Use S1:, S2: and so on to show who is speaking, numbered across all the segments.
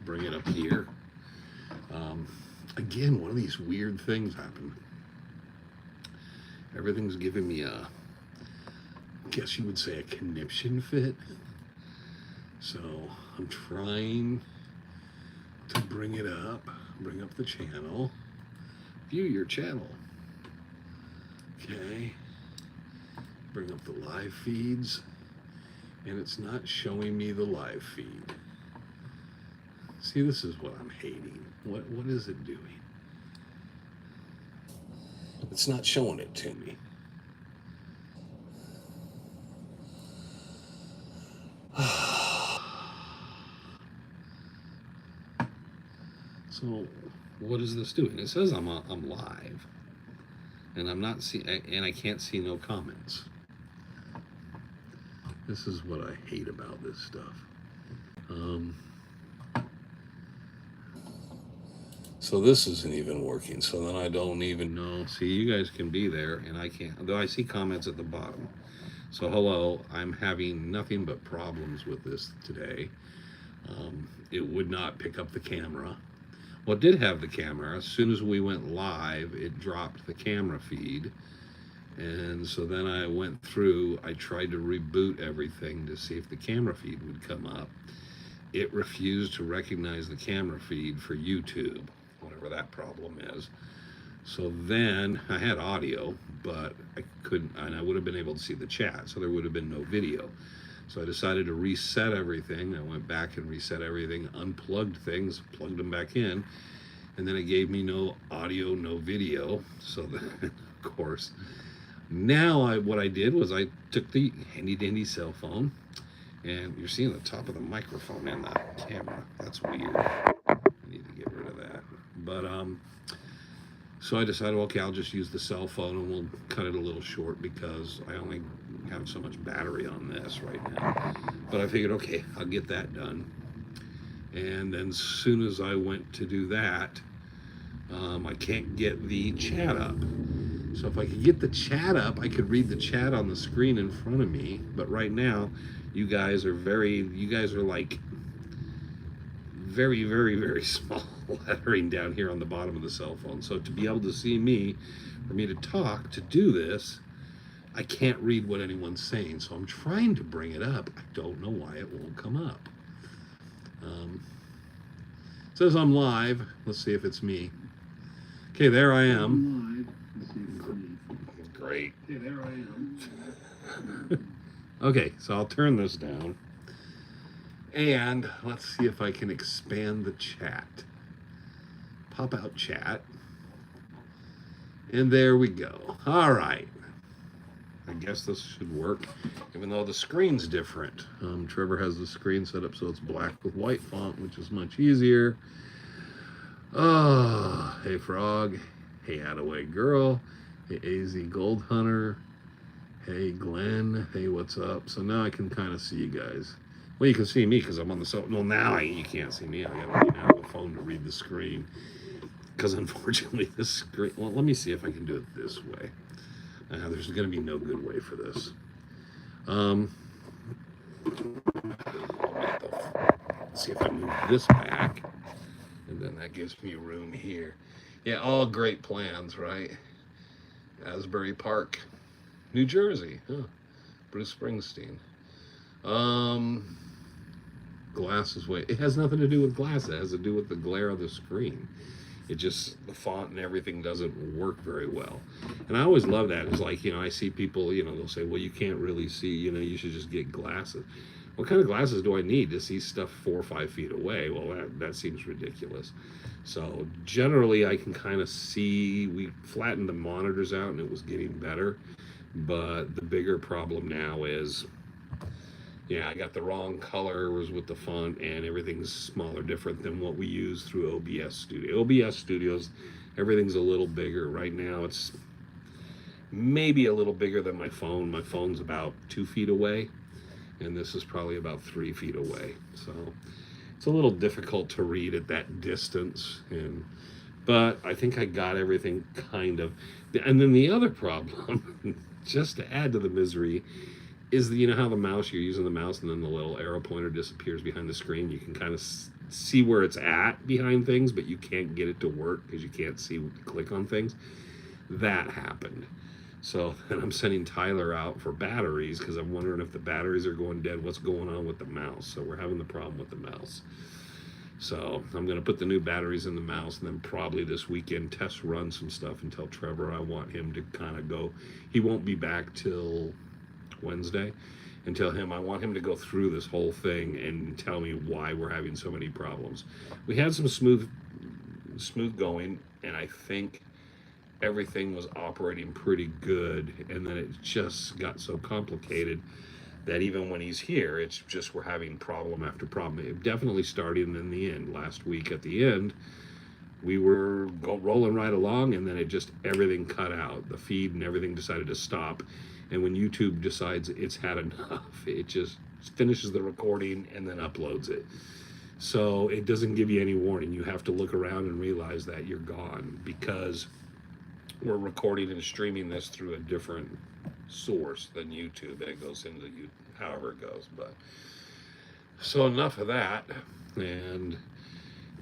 S1: bring it up here. Again, one of these weird things happened. Everything's giving me a, I guess you would say, a conniption fit. So I'm trying to bring it up, bring up the channel, view your channel. Okay, bring up the live feeds, and it's not showing me the live feed. See, this is what I'm hating. What is it doing? It's not showing it to me. So, what is this doing? It says I'm live, and I'm not and I can't see no comments. This is what I hate about this stuff. So this isn't even working. So then I don't even know. See, you guys can be there, and I can't. Though I see comments at the bottom. So hello, I'm having nothing but problems with this today. It would not pick up the camera. Well, it did have the camera. As soon as we went live, it dropped the camera feed. And so then I went through, I tried to reboot everything to see if the camera feed would come up. It refused to recognize the camera feed for YouTube, whatever that problem is. So then I had audio, but I couldn't, and I would have been able to see the chat, so there would have been no video. So I decided to reset everything. I went back and reset everything, unplugged things, plugged them back in, and then it gave me no audio, no video. So then, of course, now what I did was I took the handy dandy cell phone, and you're seeing the top of the microphone in the camera. That's weird. I need to get rid of that. But so I decided, okay, I'll just use the cell phone, and we'll cut it a little short because I only have so much battery on this right now. But I figured, okay, I'll get that done. And then as soon as I went to do that, I can't get the chat up. So if I could get the chat up, I could read the chat on the screen in front of me. But right now, you guys are like very, very, very small lettering down here on the bottom of the cell phone. So to be able to see me, for me to talk, to do this, I can't read what anyone's saying. So I'm trying to bring it up. I don't know why it won't come up. It says I'm live. Let's see if it's me. Okay, there I am. Great. Okay, there I am. Okay, so I'll turn this down. And let's see if I can expand the chat. Pop out chat. And there we go. All right. I guess this should work, even though the screen's different. Trevor has the screen set up so it's black with white font, which is much easier. Oh, hey Frog. Hey Attaway Girl. Hey AZ Gold Hunter. Hey Glenn. Hey, what's up? So now I can kind of see you guys. Well, you can see me because I'm on the cell. Well, now you can't see me. I got to lean out of the phone to read the screen because unfortunately the screen. Well, let me see if I can do it this way. There's going to be no good way for this. Let's see if I move this back, and then that gives me room here. Yeah, all great plans, right? Asbury Park, New Jersey. Huh. Bruce Springsteen. Glass is way. It has nothing to do with glass. It has to do with the glare of the screen. It just, the font and everything doesn't work very well. And I always love that. It's like, I see people, they'll say, well, you can't really see, you should just get glasses. What kind of glasses do I need to see stuff 4 or 5 feet away? Well, that seems ridiculous. So generally I can kind of see, we flattened the monitors out and it was getting better. But the bigger problem now is, I got the wrong colors with the font and everything's smaller, different than what we use through OBS Studio. OBS Studios, everything's a little bigger. Right now it's maybe a little bigger than my phone. My phone's about 2 feet away, and this is probably about 3 feet away. So it's a little difficult to read at that distance. But I think I got everything kind of. And then the other problem, just to add to the misery, is you know how the mouse, you're using the mouse and then the little arrow pointer disappears behind the screen. You can kind of see where it's at behind things, but you can't get it to work because you can't see click on things. That happened. So then I'm sending Tyler out for batteries because I'm wondering if the batteries are going dead, what's going on with the mouse. So we're having the problem with the mouse. So I'm going to put the new batteries in the mouse and then probably this weekend test run some stuff and tell Trevor I want him to kind of go. He won't be back till Wednesday. And tell him I want him to go through this whole thing and tell me why we're having so many problems. We had some smooth going, and I think everything was operating pretty good, and then it just got so complicated that even when he's here, it's just we're having problem after problem. It definitely started in the end. Last week at the end, we were rolling right along, and then it just, everything cut out. The feed and everything decided to stop. And when YouTube decides it's had enough, it just finishes the recording and then uploads it. So it doesn't give you any warning. You have to look around and realize that you're gone because we're recording and streaming this through a different source than YouTube. And it goes into however it goes. But so enough of that. And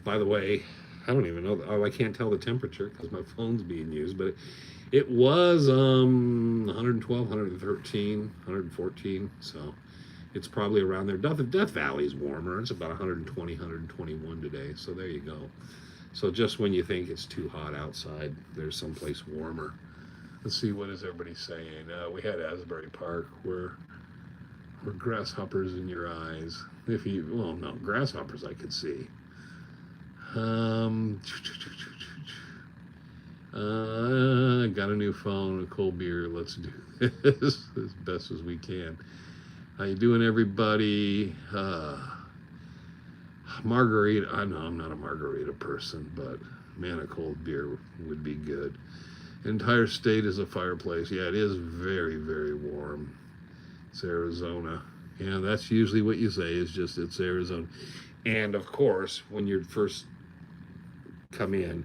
S1: by the way, I don't even know. Oh, I can't tell the temperature because my phone's being used, but it was 112, 113, 114, so it's probably around there. Death Valley's warmer. It's about 120, 121 today, so there you go. So just when you think it's too hot outside, there's someplace warmer. Let's see, what is everybody saying? We had Asbury Park, where grasshoppers in your eyes. Well, no, grasshoppers I could see. Got a new phone, a cold beer. Let's do this as best as we can. How you doing, everybody? Margarita. I know I'm not a margarita person, but man, a cold beer would be good. Entire state is a fireplace. Yeah, it is very, very warm. It's Arizona. Yeah, that's usually what you say, is just it's Arizona. And of course, when you first come in,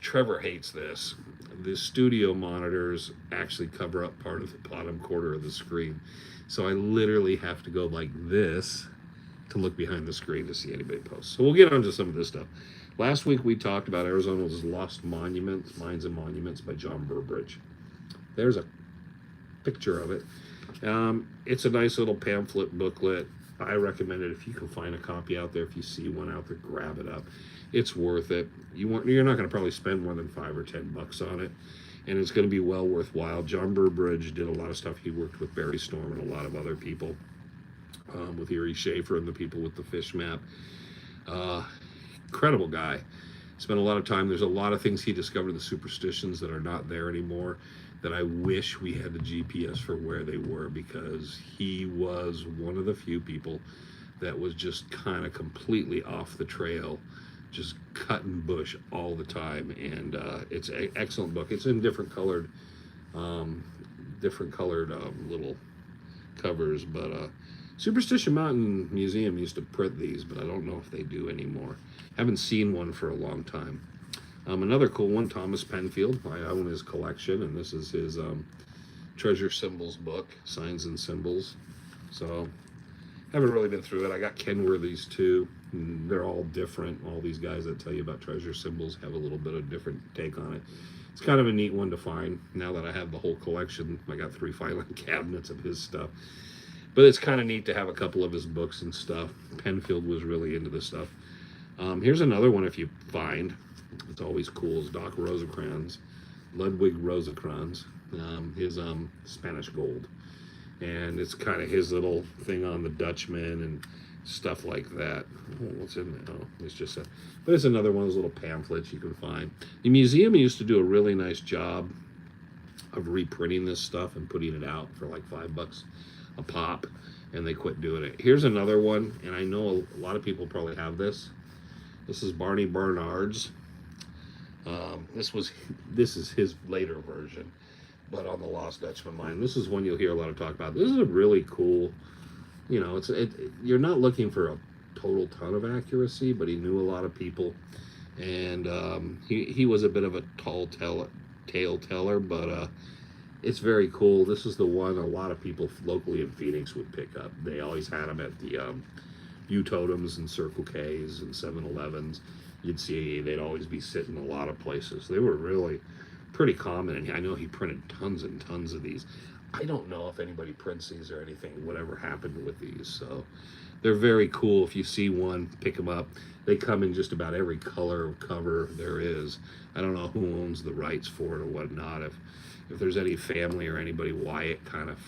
S1: Trevor hates this. The studio monitors actually cover up part of the bottom quarter of the screen. So I literally have to go like this to look behind the screen to see anybody post. So we'll get onto some of this stuff. Last week we talked about Arizona's Lost Monuments, Mines and Monuments by John Burbridge. There's a picture of it. It's a nice little pamphlet booklet. I recommend it if you can find a copy out there. If you see one out there, grab it up. It's worth it. You're not going to probably spend more than $5 or $10 on it, and it's going to be well worthwhile. John Burbridge did a lot of stuff. He worked with Barry Storm and a lot of other people, with Erie Schaefer and the people with the fish map. Incredible guy. Spent a lot of time. There's a lot of things he discovered, the superstitions that are not there anymore, that I wish we had the GPS for where they were, because he was one of the few people that was just kind of completely off the trail, just cutting bush all the time. And it's an excellent book. It's in different colored little covers, but Superstition Mountain Museum used to print these, but I don't know if they do anymore. Haven't seen one for a long time. Another cool one, Thomas Penfield. I own his collection, and this is his treasure symbols book, signs and symbols. So haven't really been through it. I got Kenworthy's too. They're all different. All these guys that tell you about treasure symbols have a little bit of different take on it. It's kind of a neat one to find. Now that I have the whole collection, I got 3 filing cabinets of his stuff. But it's kind of neat to have a couple of his books and stuff. Penfield was really into this stuff. Here's another one if you find. It's always cool. It's Doc Rosecrans, Ludwig Rosecrans, his Spanish gold. And it's kind of his little thing on the Dutchman and stuff like that. Oh, what's in there? Oh, it's just a, but it's another one of those little pamphlets you can find. The museum used to do a really nice job of reprinting this stuff and putting it out for like $5 a pop, and they quit doing it. Here's another one, and I know a lot of people probably have this. This is Barney Bernard's. This is his later version, but on the Lost Dutchman mine. This is one you'll hear a lot of talk about. This is a really cool, you know, you're not looking for a total ton of accuracy, but he knew a lot of people, and he was a bit of a tall tale teller, but It's very cool. This is the one a lot of people locally in Phoenix would pick up. They always had them at the U Totems and Circle K's and 7-Elevens. You'd see they'd always be sitting a lot of places. They were really pretty common, and I know he printed tons and tons of these. I don't know if anybody prints these or anything, whatever happened with these. So they're very cool. If you see one, pick them up. They come in just about every color of cover there is. I don't know who owns the rights for it or whatnot. If there's any family or anybody, why it kind of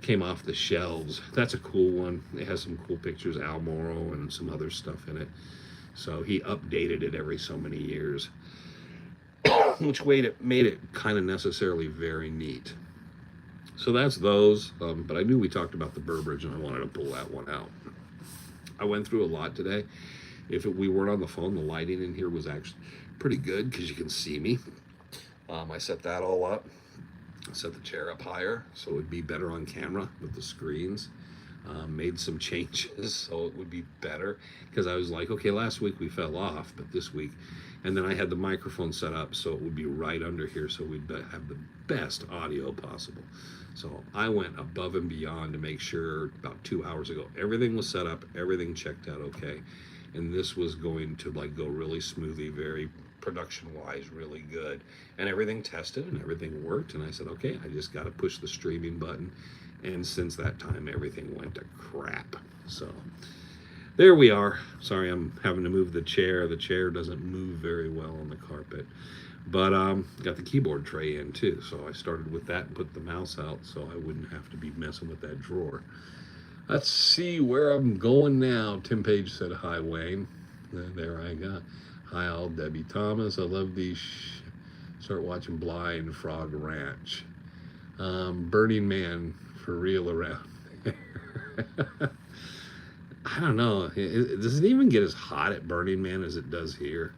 S1: came off the shelves. That's a cool one. It has some cool pictures, Al Morrow and some other stuff in it. So he updated it every so many years, which made it kind of necessarily very neat. So that's those, but I knew we talked about the Burbridge and I wanted to pull that one out. I went through a lot today. If we weren't on the phone, the lighting in here was actually pretty good because you can see me. I set that all up. I set the chair up higher so it would be better on camera with the screens. Made some changes so it would be better because I was like, okay, last week we fell off, but this week, and then I had the microphone set up so it would be right under here so we'd have the best audio possible. So I went above and beyond to make sure about 2 hours ago everything was set up, everything checked out okay, and this was going to like go really smoothly, very production wise, really good, and everything tested and everything worked. And I said, okay, I just got to push the streaming button. And since that time, everything went to crap. So there we are. Sorry, I'm having to move the chair. The chair doesn't move very well on the carpet. But got the keyboard tray in too. So I started with that and put the mouse out so I wouldn't have to be messing with that drawer. Let's see where I'm going now. Tim Page said, hi, Wayne. There I got. Hi, all. Debbie Thomas. I love these. Start watching Blind Frog Ranch. Burning Man. For real around there. I don't know. Does it even get as hot at Burning Man as it does here?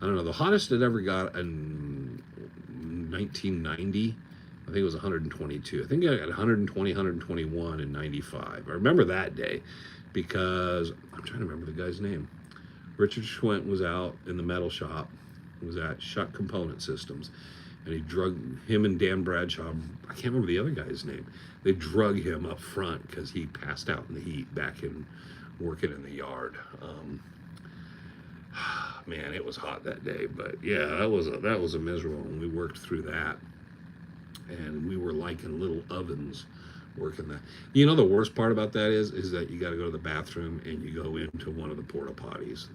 S1: I don't know. The hottest it ever got in 1990, I think it was 122. I think I got 120, 121 in 95. I remember that day because I'm trying to remember the guy's name. Richard Schwent was out in the metal shop. He was at Shuck Component Systems. And he drug him and Dan Bradshaw. I can't remember the other guy's name. They drug him up front because he passed out in the heat back in working in the yard. Man, it was hot that day. But yeah, that was a miserable one. We worked through that, and we were like in little ovens working that. You know, the worst part about that is that you got to go to the bathroom and you go into one of the porta potties,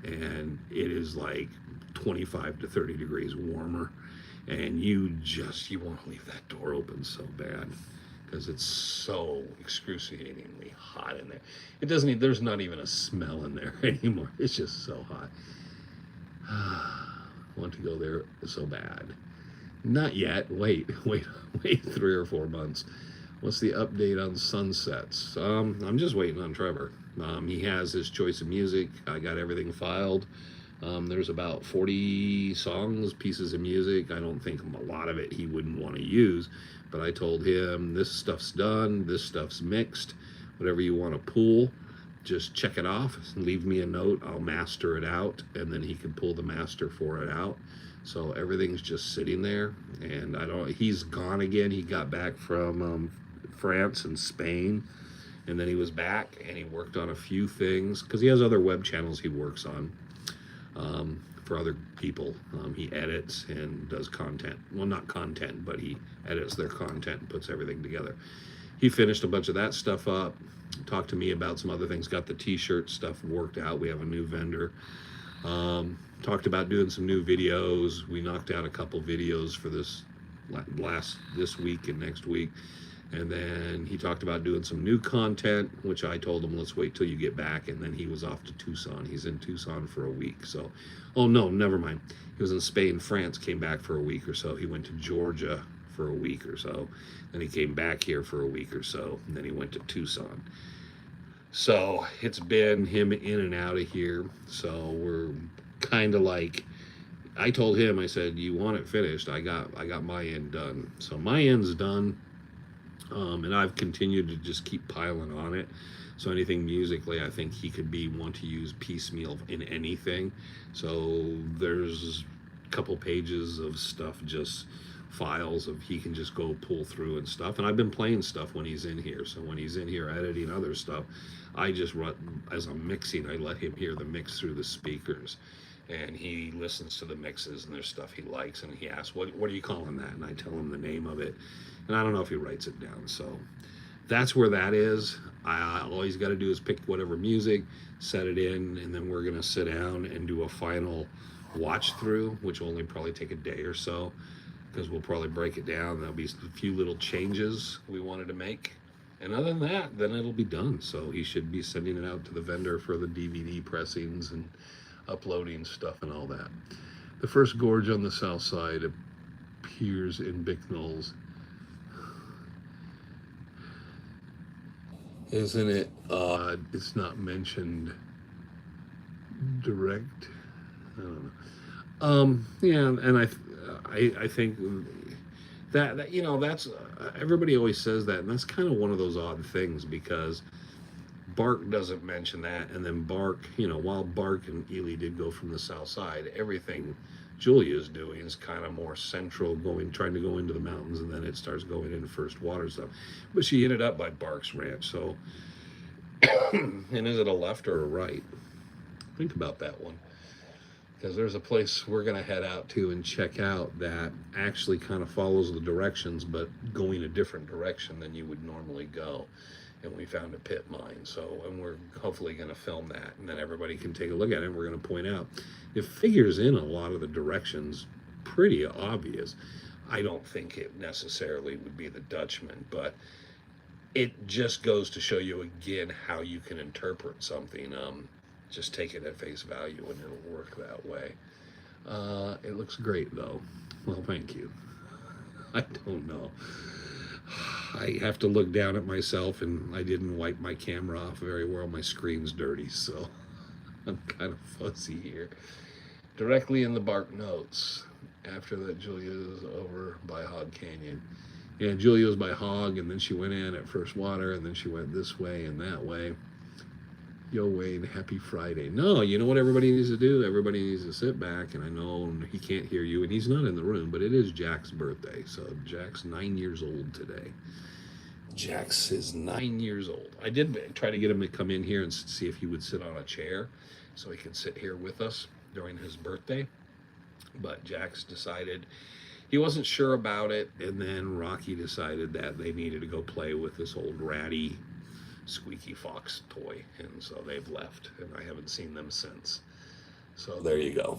S1: and it is like 25 to 30 degrees warmer. And you want to leave that door open so bad because it's so excruciatingly hot in there. There's not even a smell in there anymore. It's just so hot. I want to go there so bad. Not yet. Wait 3 or 4 months. What's the update on sunsets? I'm just waiting on Trevor. He has his choice of music. I got everything filed. There's about 40 songs, pieces of music. I don't think a lot of it he wouldn't want to use, but I told him this stuff's done, this stuff's mixed, whatever you want to pull, just check it off, leave me a note, I'll master it out, and then he can pull the master for it out. So everything's just sitting there, and he's gone again. He got back from France and Spain, and then he was back, and he worked on a few things, because he has other web channels he works on. For other people. He edits and does content. Well, not content, but he edits their content and puts everything together. He finished a bunch of that stuff up, talked to me about some other things, got the t-shirt stuff worked out. We have a new vendor. Talked about doing some new videos. We knocked out a couple videos for this week and next week. And then he talked about doing some new content, which I told him, let's wait till you get back. And then he was off to Tucson. He's in Tucson for a week. So, oh no, never mind. He was in Spain, France, came back for a week or so. He went to Georgia for a week or so. Then he came back here for a week or so. And then he went to Tucson. So it's been him in and out of here. So we're kind of like, I told him, I said, you want it finished? I got my end done. So my end's done. And I've continued to just keep piling on it. So anything musically, I think he could want to use piecemeal in anything. So there's a couple pages of stuff just files of he can just go pull through and stuff. And I've been playing stuff when he's in here. So when he's in here editing other stuff, I just run, as I'm mixing, I let him hear the mix through the speakers. And he listens to the mixes, and there's stuff he likes, and he asks, what are you calling that? And I tell him the name of it. And I don't know if he writes it down. So that's where that is. All he's got to do is pick whatever music, set it in, and then we're going to sit down and do a final watch through, which will only probably take a day or so, because we'll probably break it down. There'll be a few little changes we wanted to make. And other than that, then it'll be done. So he should be sending it out to the vendor for the DVD pressings and uploading stuff and all that. The first gorge on the south side appears in Bicknell's. Isn't it odd it's not mentioned direct? I don't know. Yeah, and I think that you know, that's everybody always says that, and that's kind of one of those odd things, because Bark doesn't mention that, and then Bark, you know, while Bark and Ely did go from the south side, everything Julia's doing is kind of more central, trying to go into the mountains, and then it starts going into first water stuff. But she ended up by Bark's ranch, so and is it a left or a right? Think about that one, because there's a place we're going to head out to and check out that actually kind of follows the directions, but going a different direction than you would normally go. And we found a pit mine, so, and we're hopefully going to film that, and then everybody can take a look at it, and we're going to point out it figures in a lot of the directions, pretty obvious. I don't think it necessarily would be the Dutchman, but it just goes to show you again how you can interpret something. Just take it at face value and it'll work that way. It looks great though. Well, thank you. I don't know. I have to look down at myself, and I didn't wipe my camera off very well. My screen's dirty, so I'm kind of fuzzy here. Directly in the Bark notes. After that, Julia's over by Hog Canyon. Yeah, Julia was by Hog, and then she went in at First Water, and then she went this way and that way. Yo, Wayne, happy Friday. No, you know what everybody needs to do? Everybody needs to sit back, and I know he can't hear you, and he's not in the room, but it is Jack's birthday, so Jack's 9 years old today. Jax is 9 years old. I did try to get him to come in here and see if he would sit on a chair so he could sit here with us during his birthday, but Jax decided he wasn't sure about it, and then Rocky decided that they needed to go play with this old ratty Squeaky Fox toy, and so they've left, and I haven't seen them since. So there you go.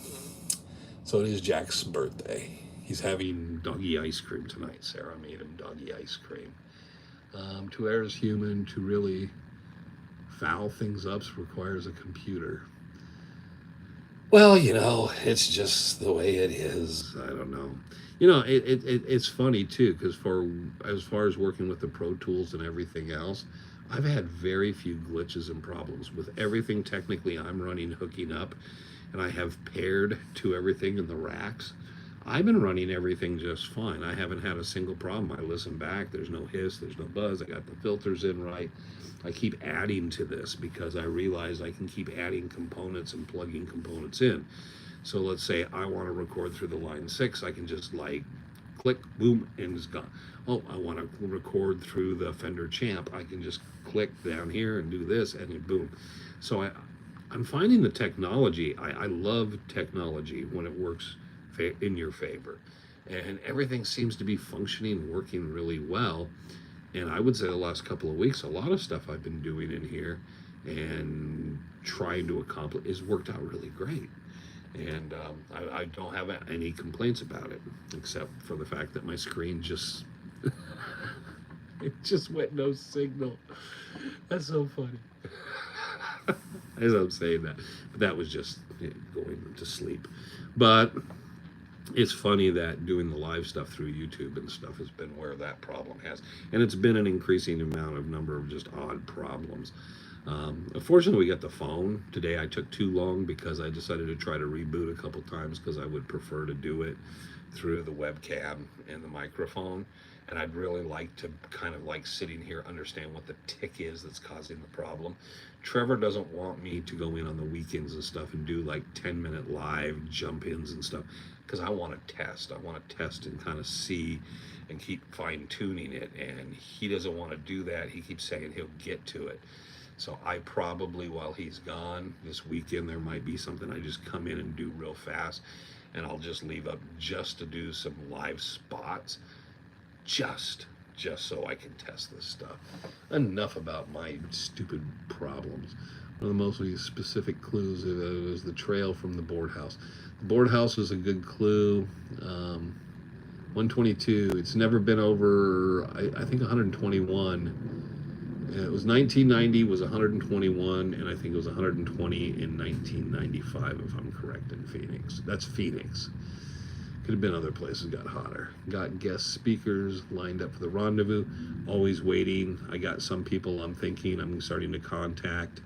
S1: So it is Jack's birthday. He's having doggy ice cream tonight. Sarah made him doggy ice cream. To err is human. To really foul things up requires a computer. Well, you know, it's just the way it is. I don't know. You know, it's funny too, because as far as working with the Pro Tools and everything else, I've had very few glitches and problems with everything. Technically, I'm running hooking up, and I have paired to everything in the racks. I've been running everything just fine. I haven't had a single problem. I listen back. There's no hiss. There's no buzz. I got the filters in right. I keep adding to this because I realize I can keep adding components and plugging components in. So let's say I want to record through the line 6. I can just like click, boom, and it's gone. Oh, I want to record through the Fender Champ. I can just click down here and do this, and it, boom. So I'm finding the technology. I love technology when it works in your favor, and everything seems to be functioning, working really well. And I would say the last couple of weeks, a lot of stuff I've been doing in here and trying to accomplish has worked out really great. And I don't have any complaints about it, except for the fact that my screen just it just went no signal. That's so funny. As I'm saying that, but that was just going to sleep. But it's funny that doing the live stuff through YouTube and stuff has been where that problem has, and it's been an increasing number of just odd problems. Unfortunately, we got the phone today. I took too long because I decided to try to reboot a couple times because I would prefer to do it through the webcam and the microphone. and I'd really like to kind of like sitting here understand what the tick is that's causing the problem. Trevor doesn't want me to go in on the weekends and stuff and do like 10-minute live jump ins and stuff because I want to test. I want to test and kind of see and keep fine tuning it. And he doesn't want to do that. He keeps saying he'll get to it. So I probably, while he's gone this weekend, there might be something I just come in and do real fast, and I'll just leave up just to do some live spots, just so I can test this stuff. Enough about my stupid problems. One of the most specific clues is the trail from the board house. The board house is a good clue. 122. It's never been over, I think, 121. It was 1990 was 121, and I think it was 120 in 1995, if I'm correct, in Phoenix. That's Phoenix. Could have been other places got hotter. Got guest speakers lined up for the rendezvous. Always waiting. I got some people I'm thinking I'm starting to contact.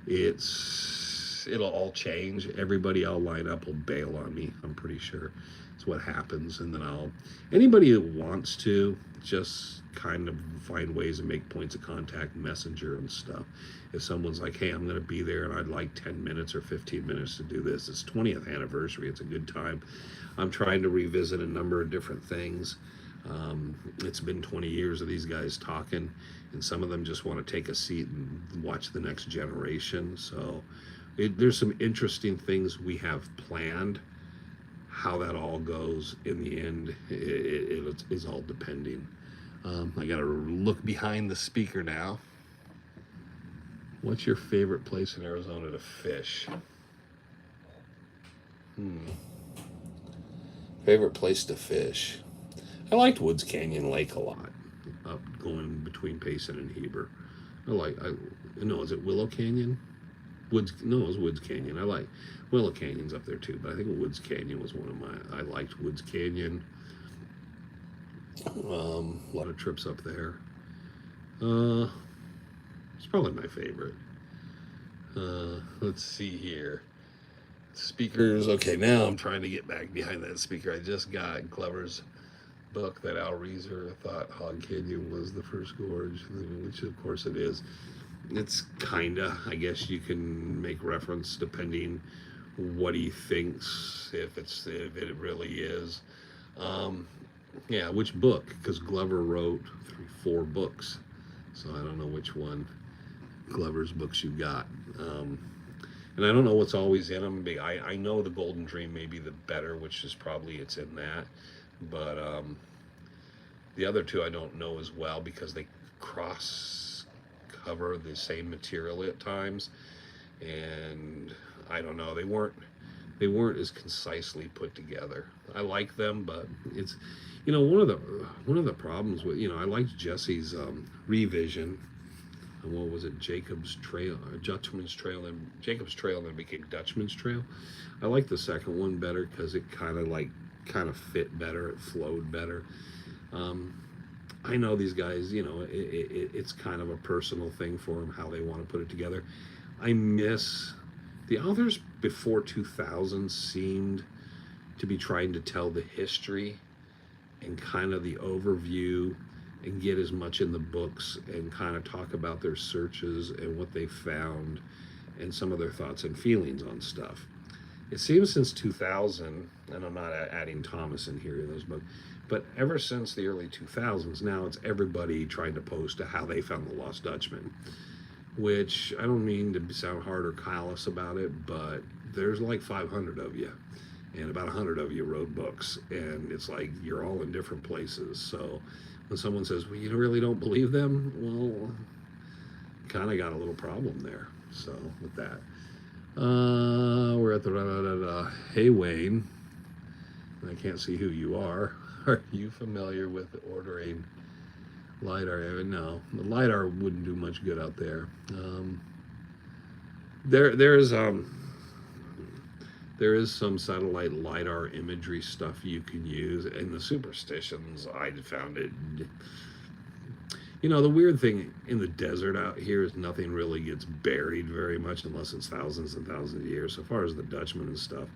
S1: It'll all change. Everybody I'll line up will bail on me, I'm pretty sure. It's what happens. And then anybody that wants to, just kind of find ways to make points of contact, messenger and stuff. If someone's like, hey, I'm going to be there and I'd like 10 minutes or 15 minutes to do this. It's 20th anniversary. It's a good time. I'm trying to revisit a number of different things. It's been 20 years of these guys talking, and some of them just want to take a seat and watch the next generation. So there's some interesting things we have planned. How that all goes in the end, it is all depending. I got to look behind the speaker now. What's your favorite place in Arizona to fish? Favorite place to fish? I liked Woods Canyon Lake a lot, up going between Payson and Heber. No, is it Willow Canyon? It was Woods Canyon. I like Willow Canyon's up there too, but I think Woods Canyon was one of I liked Woods Canyon. A lot of trips up there. It's probably my favorite. Let's see here. Speakers. Okay, now I'm trying to get back behind that speaker. I just got Glover's book that Al Reeser thought Hog Canyon was the first gorge, which of course it is. It's kinda, I guess you can make reference depending what he thinks, if it really is. Yeah, which book? Because Glover wrote 4 books, so I don't know which one Glover's books you got. And I don't know what's always in them. I know the Golden Dream may be the better, which is probably it's in that, but the other 2 I don't know as well because they cover the same material at times, and I don't know, they weren't as concisely put together. I like them, but it's, one of the problems with, I liked Jesse's revision. What was it? Jacob's Trail, or Dutchman's Trail, and Jacob's Trail, and then became Dutchman's Trail. I like the second one better because it kind of fit better. It flowed better. I know these guys, it's kind of a personal thing for them, how they want to put it together. I miss the authors before 2000 seemed to be trying to tell the history and kind of the overview and get as much in the books and kind of talk about their searches and what they found and some of their thoughts and feelings on stuff. It seems since 2000, and I'm not adding Thomas in here in those books, but ever since the early 2000s, now it's everybody trying to post to how they found the Lost Dutchman, which I don't mean to sound hard or callous about it, but there's like 500 of you, and about 100 of you wrote books, and it's like you're all in different places. So when someone says, well, you really don't believe them, well, kind of got a little problem there. So with that, we're at the hey Wayne, I can't see who you are. Are you familiar with ordering LiDAR? No, the LiDAR wouldn't do much good out there. There is some satellite LiDAR imagery stuff you can use, and the superstitions, I found it. The weird thing in the desert out here is nothing really gets buried very much unless it's thousands and thousands of years, so far as the Dutchman and stuff.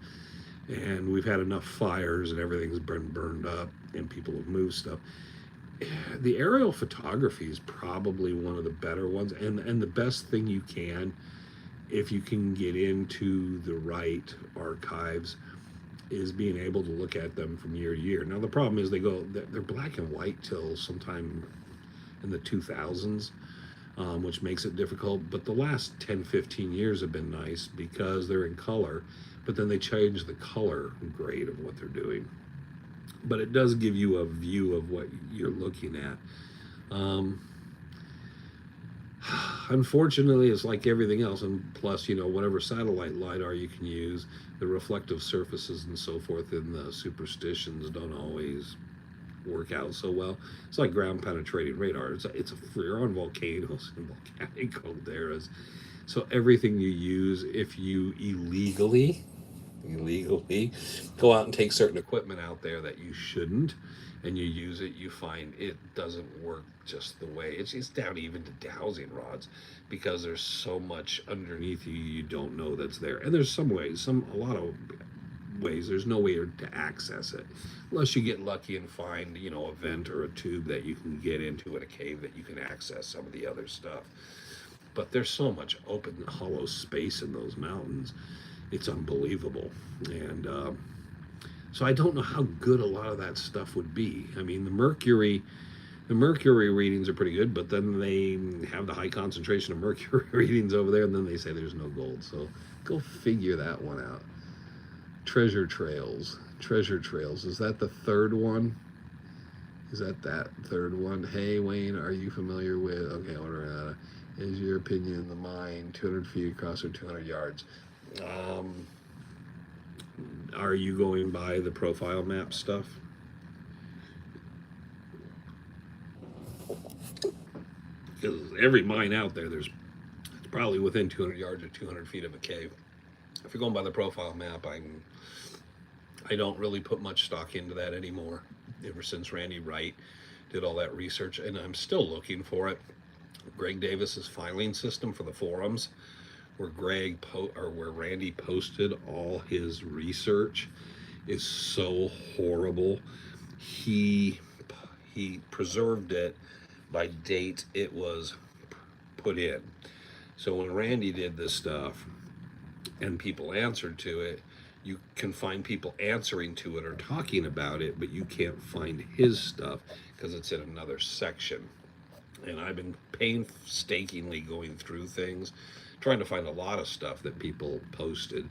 S1: And we've had enough fires and everything's been burned up and people have moved stuff. the aerial photography is probably one of the better ones, and the best thing you can, if you can get into the right archives, is being able to look at them from year to year. Now the problem is they're black and white till sometime in the 2000s, which makes it difficult. But the last 10, 15 years have been nice because they're in color, but then they change the color grade of what they're doing. But it does give you a view of what you're looking at. Um, Unfortunately, it's like everything else, and plus, whatever satellite lidar you can use, the reflective surfaces and so forth in the superstitions don't always work out so well. It's like ground penetrating radar. You're on volcanoes and volcanic calderas, so everything you use, if you illegally go out and take certain equipment out there that you shouldn't, and you use it, you find it doesn't work just the way it's down even to dowsing rods, because there's so much underneath you don't know that's there. And there's a lot of ways there's no way to access it unless you get lucky and find a vent or a tube that you can get into in a cave that you can access some of the other stuff. But there's so much open hollow space in those mountains, it's unbelievable. And so I don't know how good a lot of that stuff would be. I mean, the mercury readings are pretty good, but then they have the high concentration of mercury readings over there, and then they say there's no gold. So go figure that one out. Treasure trails. Is that the third one? Is that third one? Hey, Wayne, are you familiar with, okay, order is your opinion the mine 200 feet across or 200 yards? Are you going by the profile map stuff? Because every mine out there, it's probably within 200 yards or 200 feet of a cave. If you're going by the profile map, I don't really put much stock into that anymore. Ever since Randy Wright did all that research, and I'm still looking for it. Greg Davis's filing system for the forums, where where Randy posted all his research, is so horrible. He preserved it by date it was put in. So when Randy did this stuff and people answered to it, you can find people answering to it or talking about it, but you can't find his stuff because it's in another section. And I've been painstakingly going through things, trying to find a lot of stuff that people posted.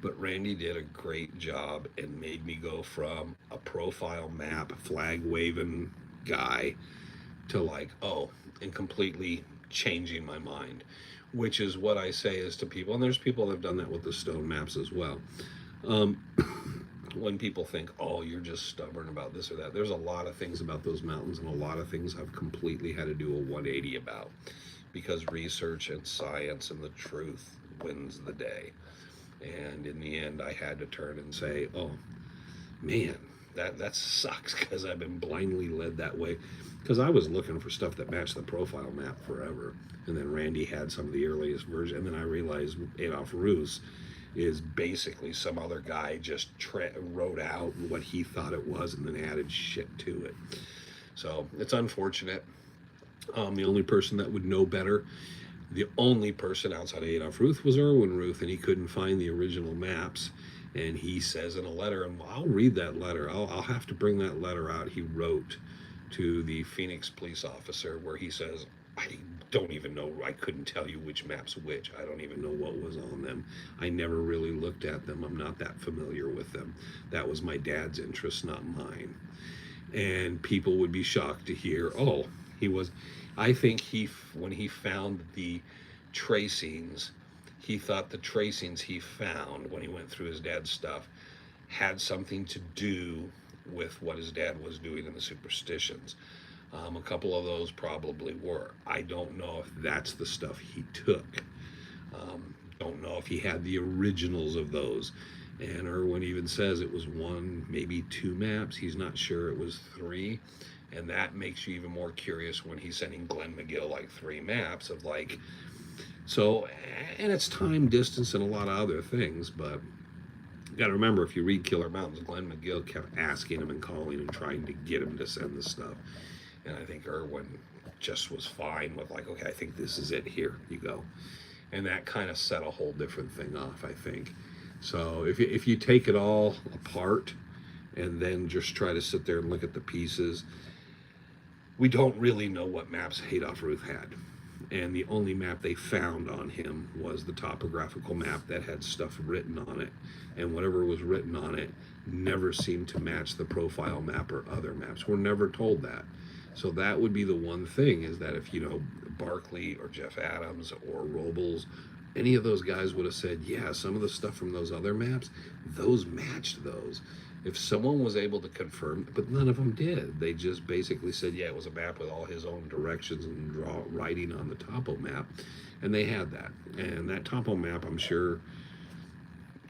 S1: But Randy did a great job and made me go from a profile map, flag waving guy to and completely changing my mind, which is what I say is to people. And there's people that have done that with the stone maps as well. When people think, oh, you're just stubborn about this or that, there's a lot of things about those mountains and a lot of things I've completely had to do a 180 about, because research and science and the truth wins the day. And in the end, I had to turn and say, oh man, that sucks, because I've been blindly led that way, because I was looking for stuff that matched the profile map forever. And then Randy had some of the earliest versions, and then I realized Adolf Roos is basically some other guy just wrote out what he thought it was and then added shit to it. So it's unfortunate. The only person that would know better, the only person outside of Adolf Ruth, was Erwin Ruth, and he couldn't find the original maps. And he says in a letter, and I'll read that letter, I'll have to bring that letter out, he wrote to the Phoenix police officer, where he says, I don't even know, I couldn't tell you which map's which. I don't even know what was on them. I never really looked at them. I'm not that familiar with them. That was my dad's interest, not mine. And people would be shocked to hear, oh, I think when he found the tracings, he thought the tracings he found when he went through his dad's stuff had something to do with what his dad was doing in the superstitions. A couple of those probably were. I don't know if that's the stuff he took. Don't know if he had the originals of those. And Erwin even says it was one, maybe two maps. He's not sure it was three. And that makes you even more curious when he's sending Glenn McGill 3 maps of so, and it's time, distance, and a lot of other things. But you got to remember, if you read Killer Mountains, Glenn McGill kept asking him and calling and trying to get him to send the stuff. And I think Irwin just was fine with like, okay, I think this is it. Here you go. And that kind of set a whole different thing off, I think. So if you take it all apart and then just try to sit there and look at the pieces, we don't really know what maps Adolf Ruth had. And the only map they found on him was the topographical map that had stuff written on it. And whatever was written on it never seemed to match the profile map or other maps. We're never told that. So that would be the one thing, is that if, you know, Barkley or Jeff Adams or Robles, any of those guys would have said, yeah, some of the stuff from those other maps, those matched those. If someone was able to confirm, but none of them did. They just basically said, yeah, it was a map with all his own directions and writing on the topo map. And they had that. And that topo map, I'm sure,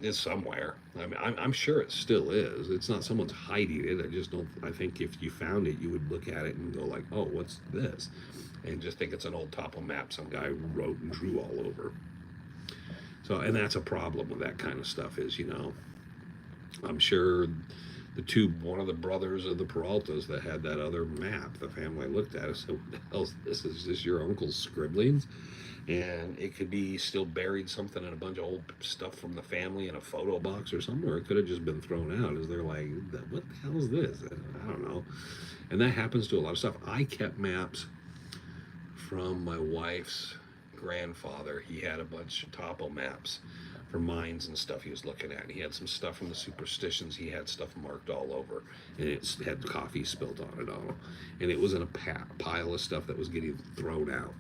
S1: is somewhere. I mean, I'm sure it still is. It's not someone's hiding it. I just don't, I think if you found it, you would look at it and go like, oh, what's this? And just think it's an old topo map some guy wrote and drew all over. So, and that's a problem with that kind of stuff is, you know, I'm sure one of the brothers of the Peraltas that had that other map, the family looked at it and said, what the hell is this? Is this your uncle's scribblings? And it could be still buried something in a bunch of old stuff from the family in a photo box or something, or it could have just been thrown out. Is they're like, what the hell is this? I don't know. And that happens to a lot of stuff. I kept maps from my wife's grandfather. He had a bunch of topo maps for mines and stuff he was looking at. He had some stuff from the Superstitions. He had stuff marked all over, and it had coffee spilled on it all. And it was in a pile of stuff that was getting thrown out.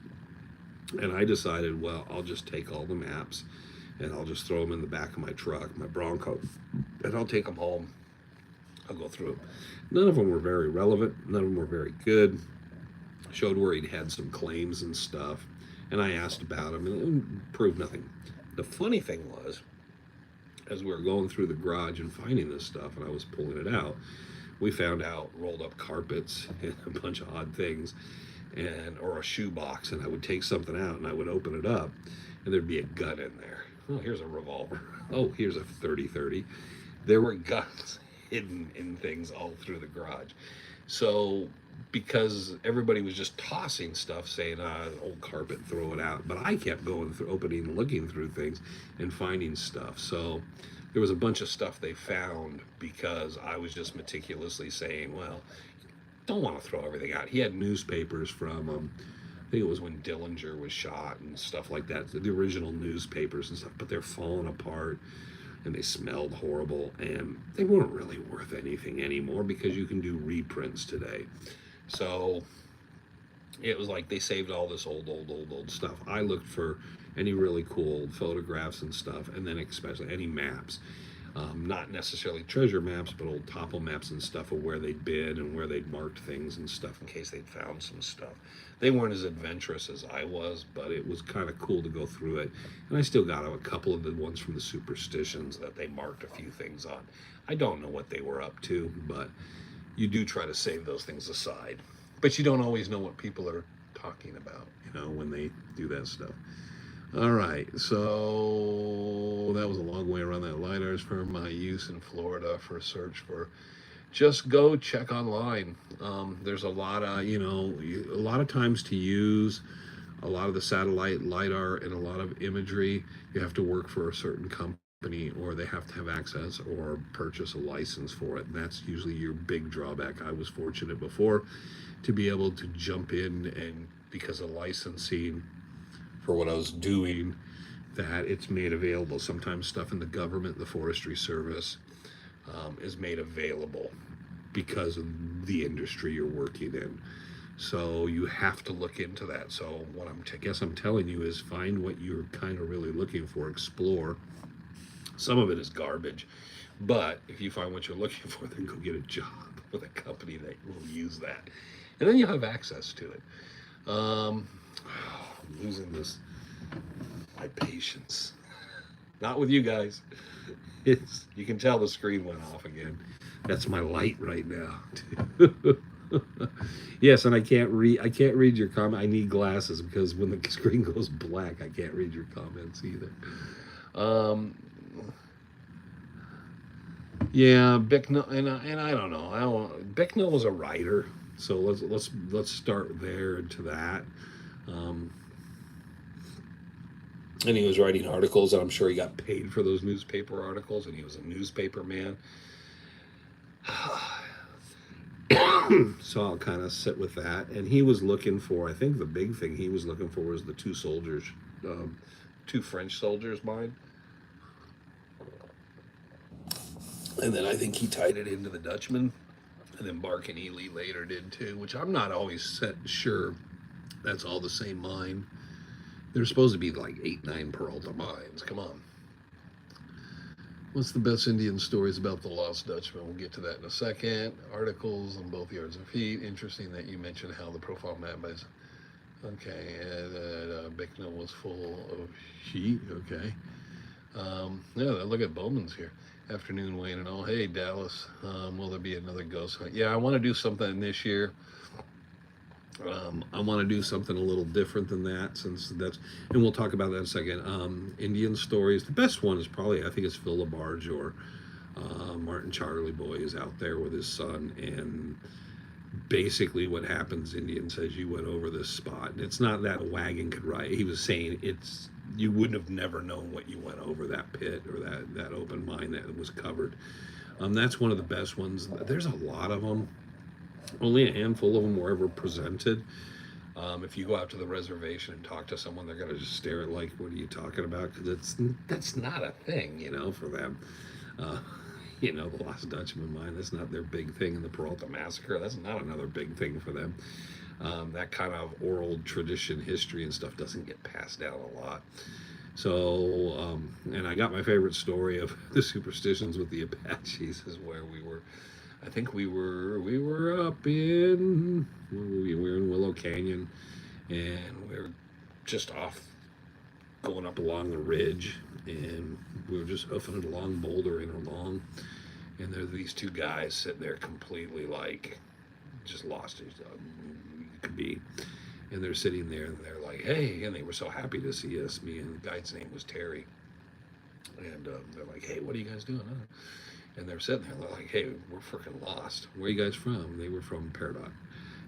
S1: And I decided, well, I'll just take all the maps and I'll just throw them in the back of my truck, my Bronco, and I'll take them home. I'll go through them. None of them were very relevant. None of them were very good. Showed where he'd had some claims and stuff. And I asked about him, and it proved nothing. The funny thing was, as we were going through the garage and finding this stuff, and I was pulling it out, we found out rolled up carpets and a bunch of odd things, or a shoe box, and I would take something out and I would open it up, and there'd be a gun in there. Oh, here's a revolver. Oh, here's a 30-30. There were guns hidden in things all through the garage. So because everybody was just tossing stuff, saying, old carpet, throw it out. But I kept going through, opening and looking through things and finding stuff. So there was a bunch of stuff they found because I was just meticulously saying, well, don't want to throw everything out. He had newspapers from, I think it was when Dillinger was shot and stuff like that, the original newspapers and stuff, but they're falling apart and they smelled horrible, and they weren't really worth anything anymore because you can do reprints today. So it was like they saved all this old stuff. I looked for any really cool old photographs and stuff, and then especially any maps. Not necessarily treasure maps, but old topo maps and stuff of where they'd been and where they'd marked things and stuff in case they'd found some stuff. They weren't as adventurous as I was, but it was kind of cool to go through it. And I still got a couple of the ones from the Superstitions that they marked a few things on. I don't know what they were up to, but you do try to save those things aside. But you don't always know what people are talking about, you know, when they do that stuff. All right, so that was a long way around that. LiDARs for my use in Florida for search for. Just go check online. There's a lot of, you know, a lot of times to use a lot of the satellite LiDAR and a lot of imagery, you have to work for a certain company, or they have to have access or purchase a license for it. And that's usually your big drawback. I was fortunate before to be able to jump in, and because of licensing for what I was doing, that it's made available. Sometimes stuff in the government, the Forestry Service, is made available because of the industry you're working in. So you have to look into that. So what I guess I'm telling you is find what you're kind of really looking for, explore. Some of it is garbage, but if you find what you're looking for, then go get a job with a company that will use that. And then you'll have access to it. I'm losing my patience. Not with you guys. You can tell the screen went off again. That's my light right now. Yes, and I can't read your comment. I need glasses because when the screen goes black, I can't read your comments either. Yeah, Bicknell, and I don't know. Bicknell was a writer. So let's start there into that. Um, and he was writing articles, and I'm sure he got paid for those newspaper articles, and he was a newspaper man. So I'll kind of sit with that. And he was looking for, I think the big thing he was looking for was the two soldiers, um, two French soldiers, mine. And then I think he tied it into the Dutchman. And then Bark and Ely later did too, which I'm not always set sure that's all the same mine. There's supposed to be like 8, 9 Peralta mines. Come on. What's the best Indian stories about the Lost Dutchman? We'll get to that in a second. Articles on both yards and feet. Interesting that you mentioned how the profile map is. Okay, Bicknell was full of sheet. Okay. Yeah, look at Bowman's here. Afternoon, Wayne and all. Hey, Dallas. Will there be another ghost hunt? Yeah, I want to do something this year. I want to do something a little different than that, since that's, and we'll talk about that in a second. Indian stories. The best one is probably, I think it's Phil LaBarge or Martin Charlie Boy is out there with his son, and basically what happens, Indian says you went over this spot, and it's not that a wagon could ride. He was saying it's, you wouldn't have never known what you went over that pit or that open mine that was covered. That's one of the best ones. There's a lot of them. Only a handful of them were ever presented. If you go out to the reservation and talk to someone, they're gonna just stare at like, "What are you talking about?" Because that's not a thing, for them. Uh, the Lost Dutchman mine, that's not their big thing. In the Peralta Massacre, that's not another big thing for them. That kind of oral tradition, history, and stuff doesn't get passed down a lot. So, and I got my favorite story of the superstitions with the Apaches is where we were. I think we were up in, we were in Willow Canyon, and we were just off going up along the ridge, and we were just hoofing it along, bouldering along, and there are these two guys sitting there completely like just lost as you could be, and they're sitting there and they're like, "Hey," and they were so happy to see us. Me and the guide's name was Terry, and they're like, "Hey, what are you guys doing?" And they're sitting there, they're like, "Hey, we're freaking lost. Where are you guys from?" And they were from Peridot.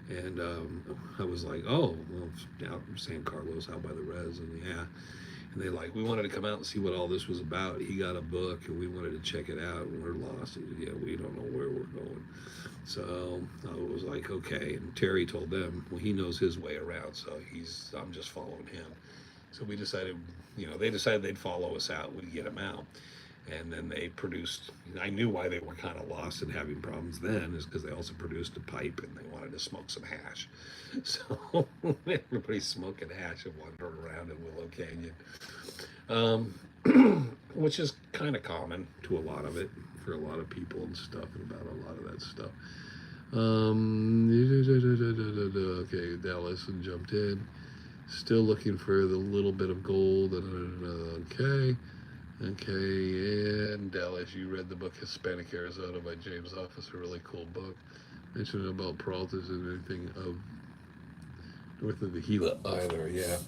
S1: And I was like, "Oh, well, out in San Carlos, out by the res." And yeah. And they like, "We wanted to come out and see what all this was about. He got a book and we wanted to check it out, and we're lost. And, yeah, we don't know where we're going." So I was like, "Okay." And Terry told them, well, he knows his way around, so I'm just following him. So we decided, they decided they'd follow us out. We'd get them out. And then they produced, I knew why they were kind of lost and having problems then, is because they also produced a pipe and they wanted to smoke some hash. So everybody's smoking hash and wandering around in Willow Canyon, which is kind of common to a lot of it, for a lot of people and stuff, and about a lot of that stuff. Okay, Dallas and jumped in. Still looking for the little bit of gold. Okay. Okay, and Dallas, you read the book Hispanic Arizona by James Office, a really cool book. Mentioned about Peraltas and anything of north of the Gila either, yeah.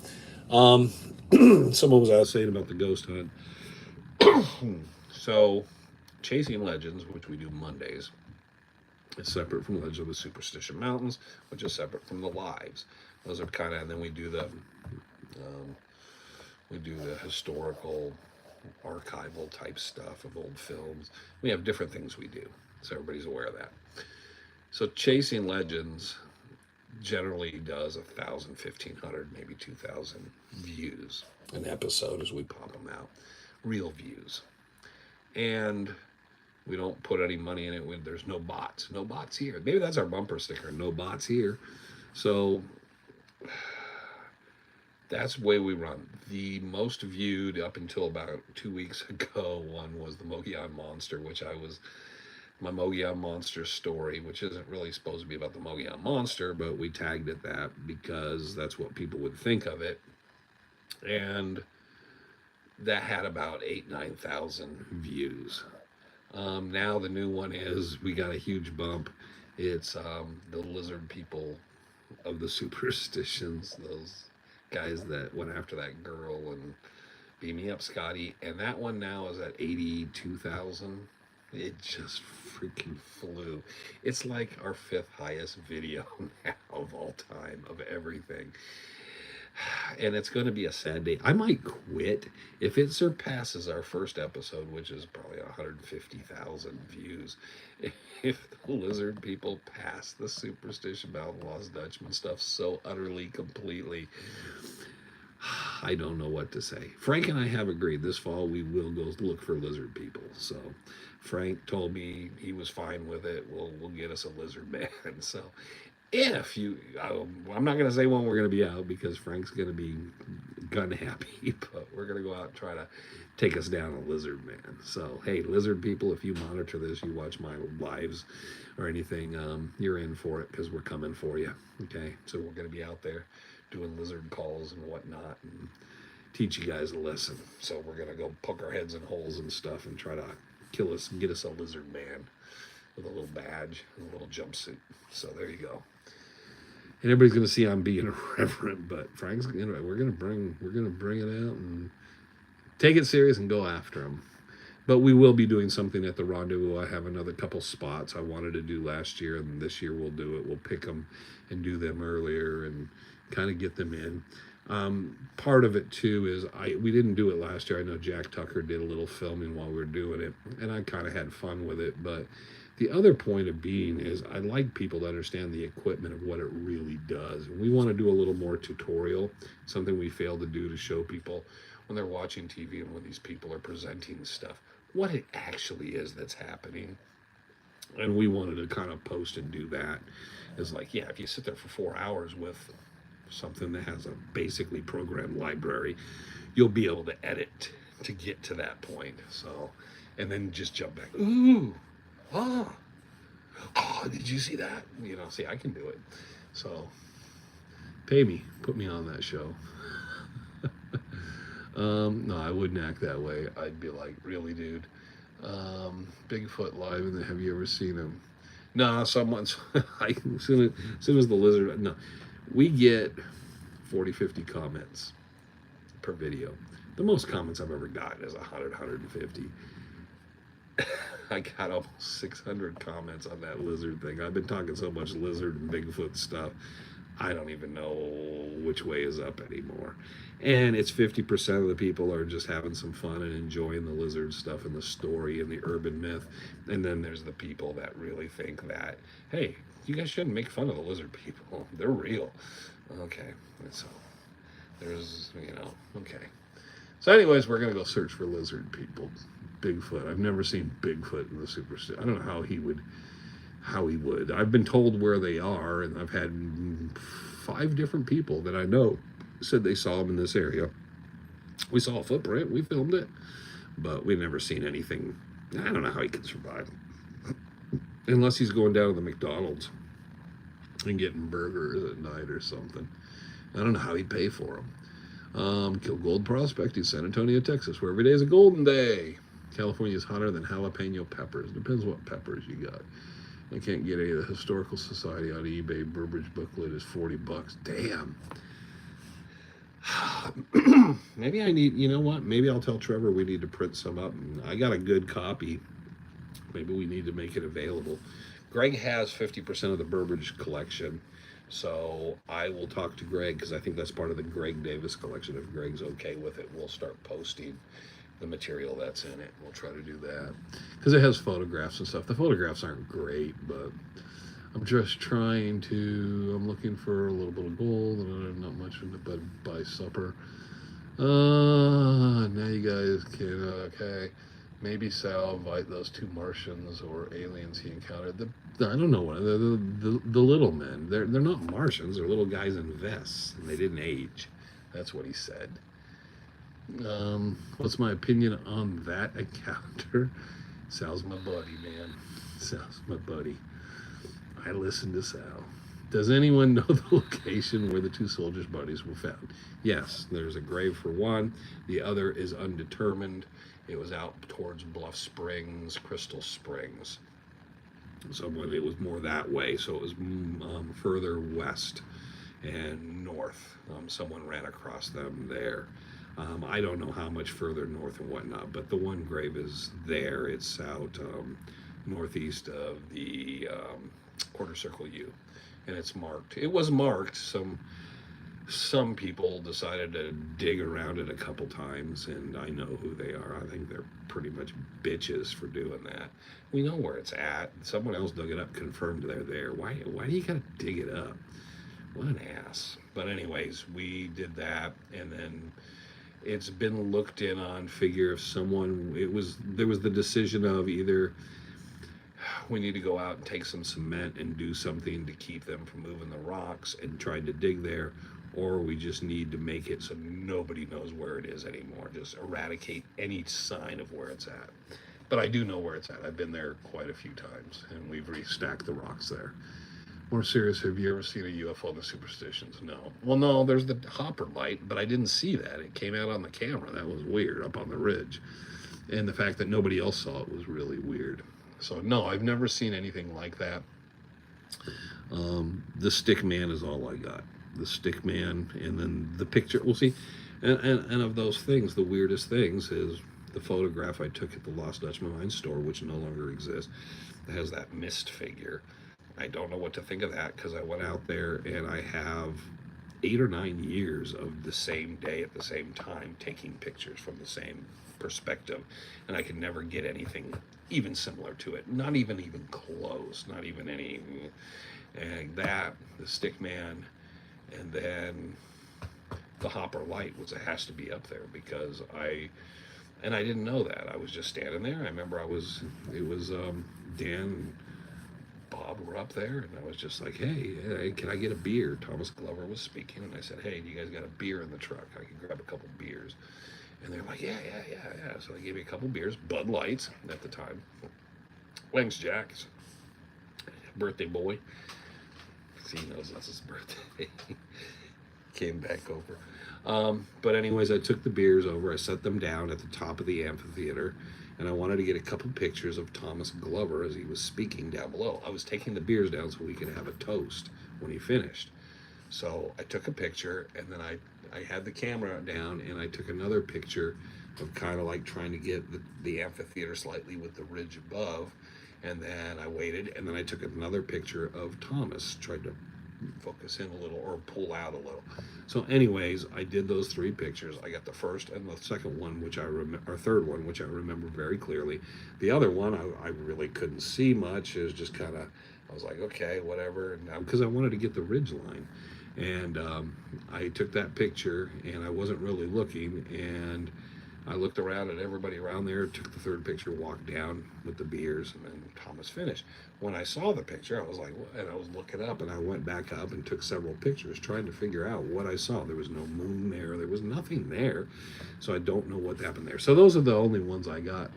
S1: Someone was out saying about the ghost hunt. So, Chasing Legends, which we do Mondays, is separate from Legends of the Superstition Mountains, which is separate from the lives. Those are kind of, and then we do the historical, archival type stuff of old films. We have different things we do, so everybody's aware of that. So Chasing Legends generally does 1,000, 1,500, maybe 2,000 views an episode as we pop them out, real views, and we don't put any money in it when there's no bots here. Maybe that's our bumper sticker, no bots here. So that's the way we run. The most viewed up until about 2 weeks ago one was the Mogollon Monster, which my Mogollon Monster story, which isn't really supposed to be about the Mogollon Monster, but we tagged it that because that's what people would think of it. And that had about 9,000 views. Now the new one is, we got a huge bump. It's the lizard people of the superstitions, those guys that went after that girl and beat me up, Scotty. And that one now is at 82,000. It just freaking flew. It's like our fifth highest video now of all time of everything. And it's going to be a sad day. I might quit if it surpasses our first episode, which is probably 150,000 views. If the lizard people pass the Superstition Mountain Lost Dutchman stuff so utterly, completely, I don't know what to say. Frank and I have agreed this fall we will go look for lizard people. So Frank told me he was fine with it. We'll get us a lizard man. So if you, I'm not going to say when we're going to be out because Frank's going to be gun happy, but we're going to go out and try to take us down a lizard man. So hey, lizard people, if you monitor this, you watch my lives or anything, you're in for it because we're coming for you. Okay, so we're going to be out there doing lizard calls and whatnot and teach you guys a lesson. So we're going to go poke our heads in holes and stuff and try to kill us and get us a lizard man with a little badge and a little jumpsuit. So there you go. And everybody's going to see I'm being irreverent, but Frank's, we're going to bring it out and take it serious and go after them. But we will be doing something at the rendezvous. I have another couple spots I wanted to do last year, and this year we'll do it. We'll pick them and do them earlier and kind of get them in. Part of it too is we didn't do it last year. I know Jack Tucker did a little filming while we were doing it, and I kind of had fun with it. But the other point of being is I like people to understand the equipment of what it really does. And we want to do a little more tutorial, something we fail to do to show people when they're watching TV and when these people are presenting stuff, what it actually is that's happening. And we wanted to kind of post and do that. It's like, yeah, if you sit there for 4 hours with something that has a basically programmed library, you'll be able to edit to get to that point. So, and then just jump back. Ooh, oh, did you see that? See, I can do it. So, pay me, put me on that show. No, I wouldn't act that way. I'd be like, really, dude? Bigfoot live, and have you ever seen him? No, someone's, as soon as the lizard, no, we get 40, 50 comments per video. The most comments I've ever gotten is 100, 150. I got almost 600 comments on that lizard thing. I've been talking so much lizard and Bigfoot stuff, I don't even know which way is up anymore. And it's 50% of the people are just having some fun and enjoying the lizard stuff and the story and the urban myth. And then there's the people that really think that, hey, you guys shouldn't make fun of the lizard people. They're real. Okay. So there's, okay. So anyways, we're going to go search for lizard people. Bigfoot. I've never seen Bigfoot in the Superstition. I don't know how he would. I've been told where they are, and I've had 5 different people that I know said they saw him in this area. We saw a footprint. We filmed it, but we've never seen anything. I don't know how he can survive. Unless he's going down to the McDonald's and getting burgers at night or something. I don't know how he'd pay for them. Kill Gold Prospect in San Antonio, Texas, where every day is a golden day. California is hotter than jalapeno peppers. Depends what peppers you got. I can't get any of the Historical Society on eBay. Burbridge booklet is $40. Damn. Maybe I need, what? Maybe I'll tell Trevor we need to print some up. I got a good copy. Maybe we need to make it available. Greg has 50% of the Burbridge collection. So I will talk to Greg because I think that's part of the Greg Davis collection. If Greg's okay with it, we'll start posting the material that's in it. We'll try to do that because it has photographs and stuff. The photographs aren't great, but I'm just trying to, I'm looking for a little bit of gold and not much in it, but buy supper. Now you guys can, okay. Maybe Sal invite those 2 Martians or aliens he encountered. I don't know what, the little men. They're not Martians. They're little guys in vests, and they didn't age. That's what he said. What's my opinion on that encounter? Sal's my buddy, man. Sal's my buddy. I listen to Sal. Does anyone know the location where the 2 soldiers' bodies were found? Yes, there's a grave for one. The other is undetermined. It was out towards Bluff Springs, Crystal Springs. So it was more that way. So it was further west and north. Someone ran across them there. I don't know how much further north and whatnot, but the one grave is there. It's out northeast of the quarter circle U, and it's marked. It was marked. Some people decided to dig around it a couple times, and I know who they are. I think they're pretty much bitches for doing that. We know where it's at. Someone else dug it up, confirmed they're there. Why do you gotta dig it up? What an ass. But anyways, we did that, and then it's been looked in on. Figure if someone, there was the decision of either we need to go out and take some cement and do something to keep them from moving the rocks and trying to dig there, or we just need to make it so nobody knows where it is anymore. Just eradicate any sign of where it's at. But I do know where it's at. I've been there quite a few times, and we've restacked the rocks there. More serious, have you ever seen a UFO in the Superstitions? No. Well, no, there's the hopper light, but I didn't see that. It came out on the camera. That was weird, up on the ridge. And the fact that nobody else saw it was really weird. So, no, I've never seen anything like that. The stick man is all I got. The stick man, and then the picture. We'll see. And of those things, the weirdest things is the photograph I took at the Lost Dutchman Mine store, which no longer exists. It has that mist figure. I don't know what to think of that, because I went out there and I have 8 or 9 years of the same day at the same time taking pictures from the same perspective, and I can never get anything even similar to it. Not even close. Not even any. And that, the stick man, and then the hopper light has to be up there, because I didn't know that. I was just standing there. I remember it was Dan and Bob were up there, and I was just like, hey, can I get a beer? Thomas Glover was speaking, and I said, hey, do you guys got a beer in the truck? I can grab a couple beers. And they're like, yeah. So they gave me a couple beers, Bud Lights at the time. Wings Jack's birthday boy. He knows that's his birthday. Came back over. But anyways, I took the beers over. I set them down at the top of the amphitheater, and I wanted to get a couple pictures of Thomas Glover as he was speaking down below. I was taking the beers down so we could have a toast when he finished. So I took a picture, and then I had the camera down, and I took another picture of kind of like trying to get the amphitheater slightly with the ridge above. And then I waited, and then I took another picture of Thomas, tried to focus in a little or pull out a little. So anyways, I did those 3 pictures. I got the first and the second one, or third one, which I remember very clearly. The other one, I really couldn't see much. It was just kind of, I was like, okay, whatever. Because I wanted to get the ridge line. And I took that picture, and I wasn't really looking, and I looked around at everybody around there, took the third picture, walked down with the beers, and then Thomas finished. When I saw the picture, I was like, what? And I was looking up, and I went back up and took several pictures, trying to figure out what I saw. There was no moon there. There was nothing there. So I don't know what happened there. So those are the only ones I got.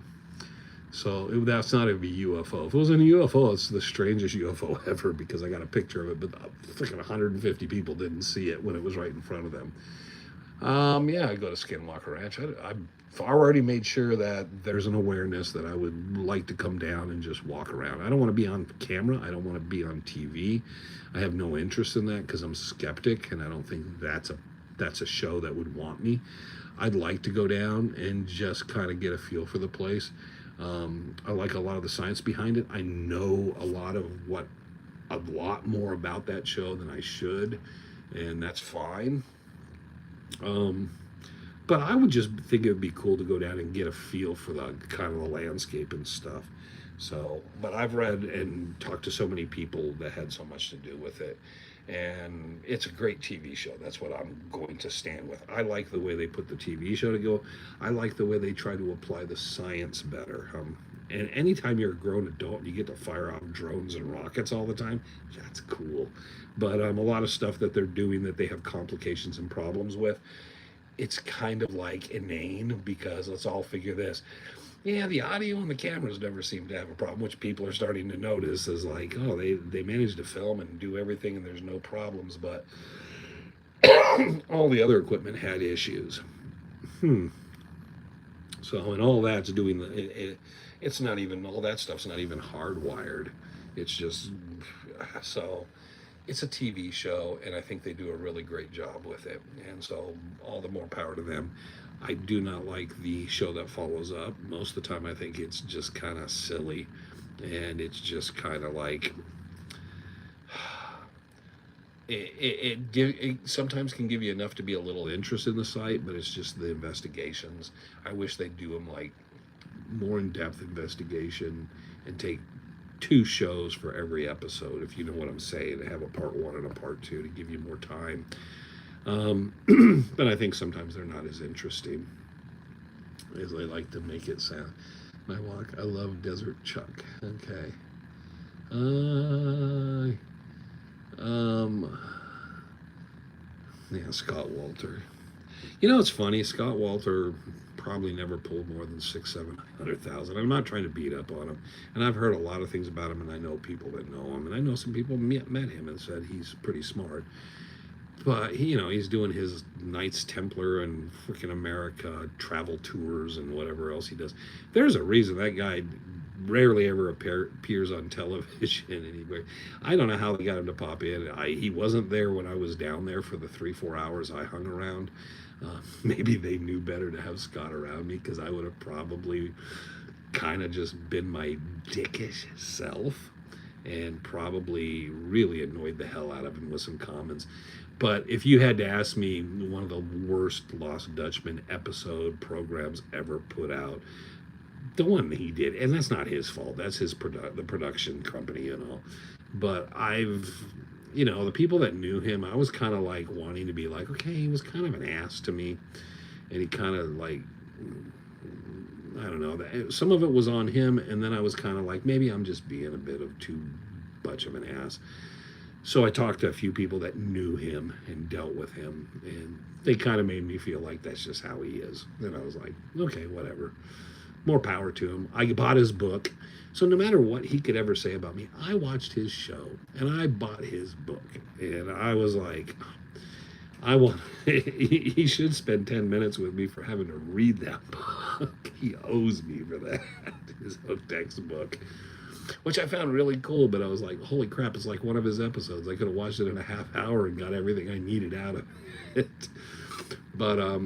S1: So that's not even a UFO. If it was a UFO, it's the strangest UFO ever, because I got a picture of it, but freaking 150 people didn't see it when it was right in front of them. Yeah, I go to Skinwalker Ranch. I've already made sure that there's an awareness that I would like to come down and just walk around. I don't want to be on camera. I don't want to be on TV. I have no interest in that, because I'm skeptic, and I don't think that's a show that would want me. I'd like to go down and just kind of get a feel for the place. I like a lot of the science behind it. I know a lot more about that show than I should, and that's fine. But I would just think it would be cool to go down and get a feel for the kind of the landscape and stuff. So, but I've read and talked to so many people that had so much to do with it, and it's a great TV show. That's what I'm going to stand with. I like the way they put the TV show to go. I like the way they try to apply the science better. And anytime you're a grown adult and you get to fire off drones and rockets all the time, that's cool. But a lot of stuff that they're doing that they have complications and problems with, it's kind of like inane, because let's all figure this. Yeah, the audio and the cameras never seem to have a problem, which people are starting to notice, is like, oh, they managed to film and do everything and there's no problems, but all the other equipment had issues. So, and all that's doing it's not even, all that stuff's not even hardwired. It's just, so it's a TV show, and I think they do a really great job with it. And so, all the more power to them. I do not like the show that follows up. Most of the time, I think it's just kind of silly, and it's just kind of like it sometimes can give you enough to be a little interested in the site, but it's just the investigations. I wish they'd do them like more in-depth investigation and take two shows for every episode, if you know what I'm saying, to have a part one and a part two to give you more time. But I think sometimes they're not as interesting as they like to make it sound. My walk, I love Desert Chuck. Okay. Um, yeah, Scott Walter. You know, it's funny. Scott Walter probably never pulled more than 700,000. I'm not trying to beat up on him, and I've heard a lot of things about him, and I know people that know him, and I know some people met him and said he's pretty smart. But he, he's doing his Knights Templar and freaking America travel tours and whatever else he does. There's a reason that guy rarely ever appears on television anywhere. I don't know how they got him to pop in. He wasn't there when I was down there for the 3-4 hours I hung around. Maybe they knew better to have Scott around me, because I would have probably kind of just been my dickish self and probably really annoyed the hell out of him with some comments. But if you had to ask me, one of the worst Lost Dutchman episode programs ever put out, the one that he did, and that's not his fault, that's his the production company. But the people that knew him, I was kind of like wanting to be like, okay, he was kind of an ass to me, and he kind of like, I don't know, some of it was on him, and then I was kind of like, maybe I'm just being a bit of too much of an ass. So I talked to a few people that knew him and dealt with him, and they kind of made me feel like that's just how he is. And I was like, okay, whatever. More power to him. I bought his book. So no matter what he could ever say about me, I watched his show and I bought his book. And I was like, he should spend 10 minutes with me for having to read that book. He owes me for that, his textbook, which I found really cool. But I was like, holy crap, it's like one of his episodes. I could have watched it in a half hour and got everything I needed out of it. But a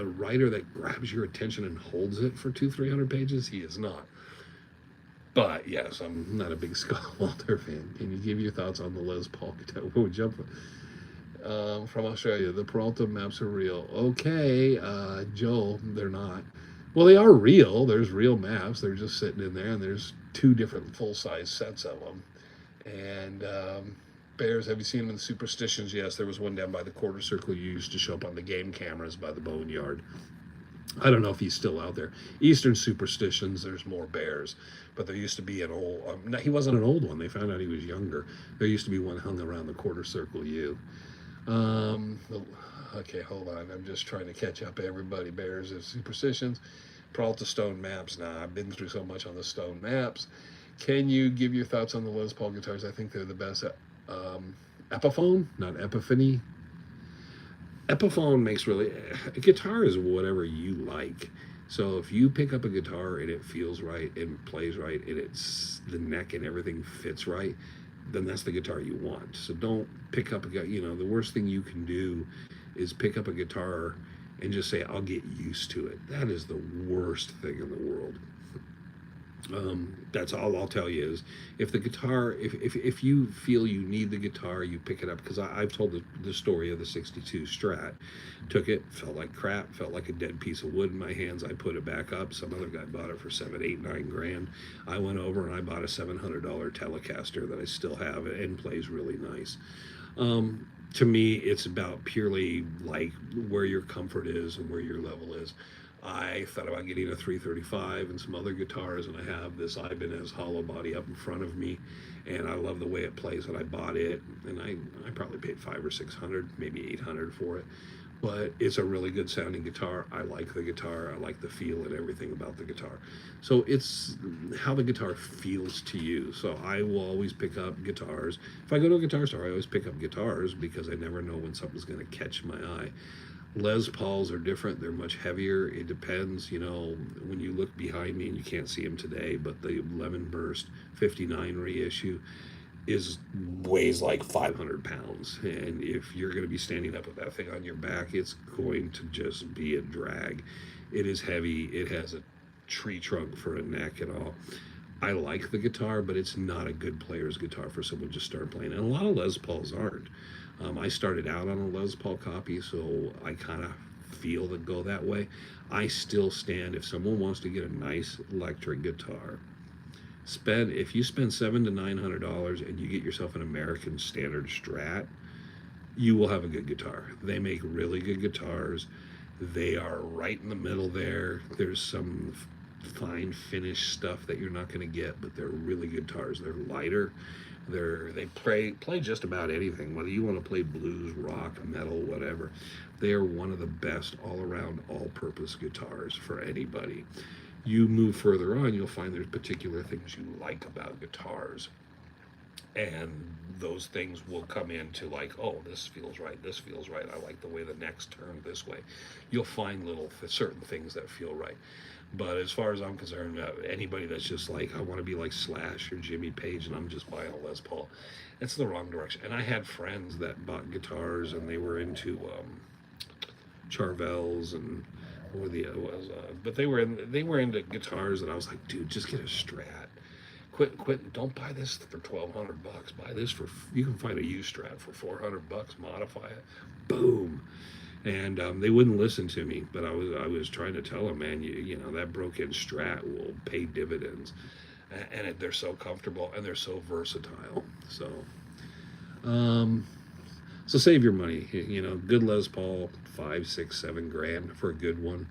S1: writer that grabs your attention and holds it for 200-300 pages, he is not. But yes, I'm not a big Scott Walter fan. Can you give your thoughts on the Les Paul guitar? We'll jump from Australia. The Peralta maps are real. Okay, Joel, they're not. Well, they are real. There's real maps. They're just sitting in there, and there's 2 different full-size sets of them. And bears, have you seen them in the Superstitions? Yes, there was one down by the quarter circle you used to show up on the game cameras by the boneyard. I don't know if he's still out there. Eastern Superstitions, there's more bears. But there used to be an old, he wasn't an old one. They found out he was younger. There used to be one hung around the quarter circle U. Okay, hold on. I'm just trying to catch up everybody. Bears and Superstitions. Peralta stone maps. Nah, I've been through so much on the stone maps. Can you give your thoughts on the Les Paul guitars? I think they're the best. Epiphone, not Epiphany. Epiphone makes really, a guitar is whatever you like. So if you pick up a guitar and it feels right and plays right and it's the neck and everything fits right, then that's the guitar you want. So don't pick up the worst thing you can do is pick up a guitar and just say, I'll get used to it. That is the worst thing in the world. That's all I'll tell you is if the guitar, if you feel you need the guitar, you pick it up. Because I've told the story of the 62 Strat. Took it, felt like crap, felt like a dead piece of wood in my hands. I put it back up. Some other guy bought it for $7, $8, $9 grand. I went over and I bought a $700 Telecaster that I still have and plays really nice. To me, it's about purely like where your comfort is and where your level is. I thought about getting a 335 and some other guitars, and I have this Ibanez hollow body up in front of me, and I love the way it plays, and I bought it, and I probably paid $500 or $600, maybe $800 for it. But it's a really good sounding guitar. I like the guitar. I like the feel and everything about the guitar. So it's how the guitar feels to you. So I will always pick up guitars. If I go to a guitar store, I always pick up guitars because I never know when something's going to catch my eye. Les Pauls are different. They're much heavier. It depends, when you look behind me, and you can't see them today, but the Lemon Burst 59 reissue, is weighs like 500 pounds, and if you're going to be standing up with that thing on your back, it's going to just be a drag. It is heavy. It has a tree trunk for a neck and all. I like the guitar, but it's not a good player's guitar for someone to just start playing. And a lot of Les Pauls aren't. I started out on a Les Paul copy, so I kind of feel that go that way. I still stand if someone wants to get a nice electric guitar. Spend if you spend $700 to $900 and you get yourself an American Standard Strat, you will have a good guitar. They make really good guitars. They are right in the middle there. There's some fine finish stuff that you're not going to get, but they're really good guitars. They're lighter. They play just about anything, whether you want to play blues, rock, metal, whatever. They are one of the best all-around, all-purpose guitars for anybody. You move further on, you'll find there's particular things you like about guitars, and those things will come into like, oh, this feels right, this feels right, I like the way the neck's turned this way. You'll find little certain things that feel right. But as far as I'm concerned, anybody that's just like, I want to be like Slash or Jimmy Page and I'm just buying a Les Paul, it's the wrong direction. And I had friends that bought guitars and they were into Charvels and or the was but they were into guitars, and I was like, dude, just get a Strat. Quit, don't buy this for $1,200. Buy this for, you can find a used Strat for $400, modify it, boom. And they wouldn't listen to me, but I was trying to tell them, man, you know that broken Strat will pay dividends, and they're so comfortable and they're so versatile. Um, so save your money. You know, good Les Paul, 5, 6, 7 grand for a good one.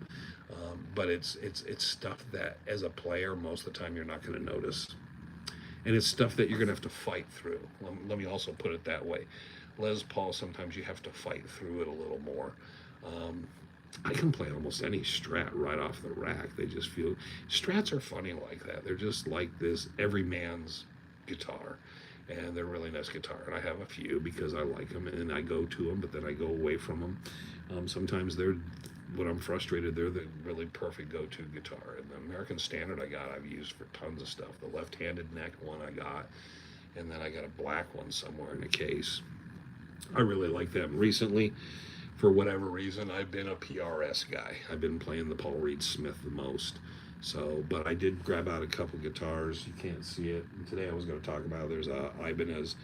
S1: But it's stuff that as a player most of the time you're not going to notice, and it's stuff that you're going to have to fight through. Let me also put it that way. Les Paul, sometimes you have to fight through it a little more. Um, I can play almost any Strat right off the rack. They just feel, Strats are funny like that. They're just like this every man's guitar, and they're really nice guitar. And I have a few because I like them and I go to them, but then I go away from them. Sometimes they're, when I'm frustrated, they're the really perfect go-to guitar. And the American Standard I've used for tons of stuff. The left-handed neck one I got, and then I got a black one somewhere in the case. I really like them. Recently, for whatever reason, I've been a PRS guy. I've been playing the Paul Reed Smith the most. So, but I did grab out a couple guitars. You can't see it. And today I was going to talk about, there's a Ibanez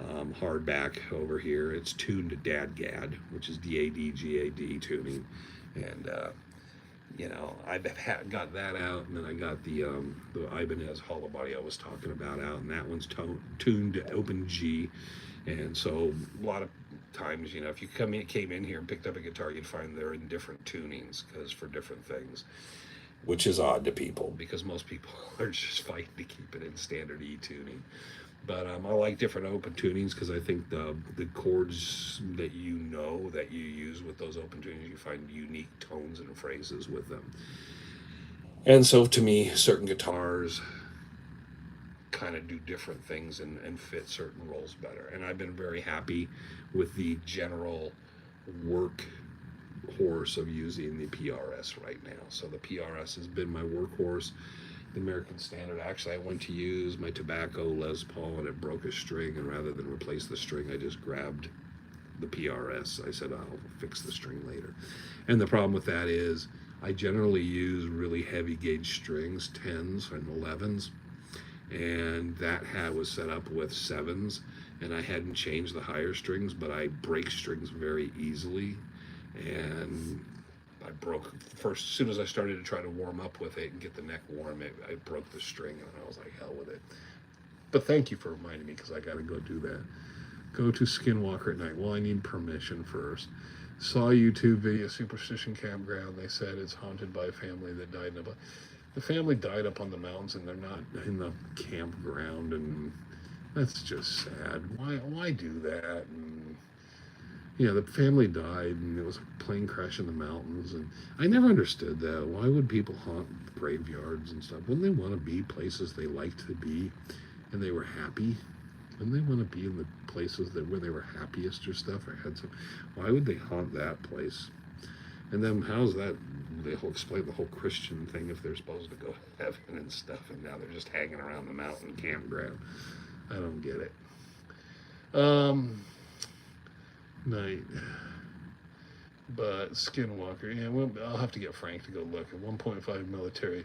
S1: hardback over here. It's tuned to Dadgad, which is DADGAD tuning. And, you know, I got that out, and then I got the Ibanez hollow body I was talking about out, and that one's tuned to Open G. And so a lot of times, you know, if you came in here and picked up a guitar, you'd find they're in different tunings because for different things, which is odd to people because most people are just fighting to keep it in standard E tuning. But I like different open tunings because I think the chords that that you use with those open tunings, you find unique tones and phrases with them. And so to me, certain guitars kind of do different things and fit certain roles better. And I've been very happy with the general work horse of using the PRS right now. So the PRS has been my workhorse. The American Standard, actually, I went to use my Tobacco Les Paul and it broke a string, and rather than replace the string, I just grabbed the PRS. I said, I'll fix the string later. And the problem with that is I generally use really heavy gauge strings, 10s and 11s, and that hat was set up with 7s, and I hadn't changed the higher strings, but I break strings very easily, and I broke first. As soon as I started to try to warm up with it and get the neck warm, I broke the string, and I was like, hell with it. But thank you for reminding me, because I got to go do that. Go to Skinwalker at night. Well, I need permission first. Saw a YouTube video, Superstition Campground. They said it's haunted by a family that died in a... The family died up on the mountains, and they're not in the campground, and that's just sad. Why do that? And yeah, the family died, and it was a plane crash in the mountains, and I never understood that. Why would people haunt graveyards and stuff? Wouldn't they want to be places they liked to be, and they were happy? Wouldn't they want to be in the places where they were happiest or stuff, or had some? Why would they haunt that place? And then how's that? They'll explain the whole Christian thing if they're supposed to go to heaven and stuff, and now they're just hanging around the mountain campground. I don't get it.
S2: Um, Night. But Skinwalker, yeah, I'll have to get Frank to go look at 1.5 military.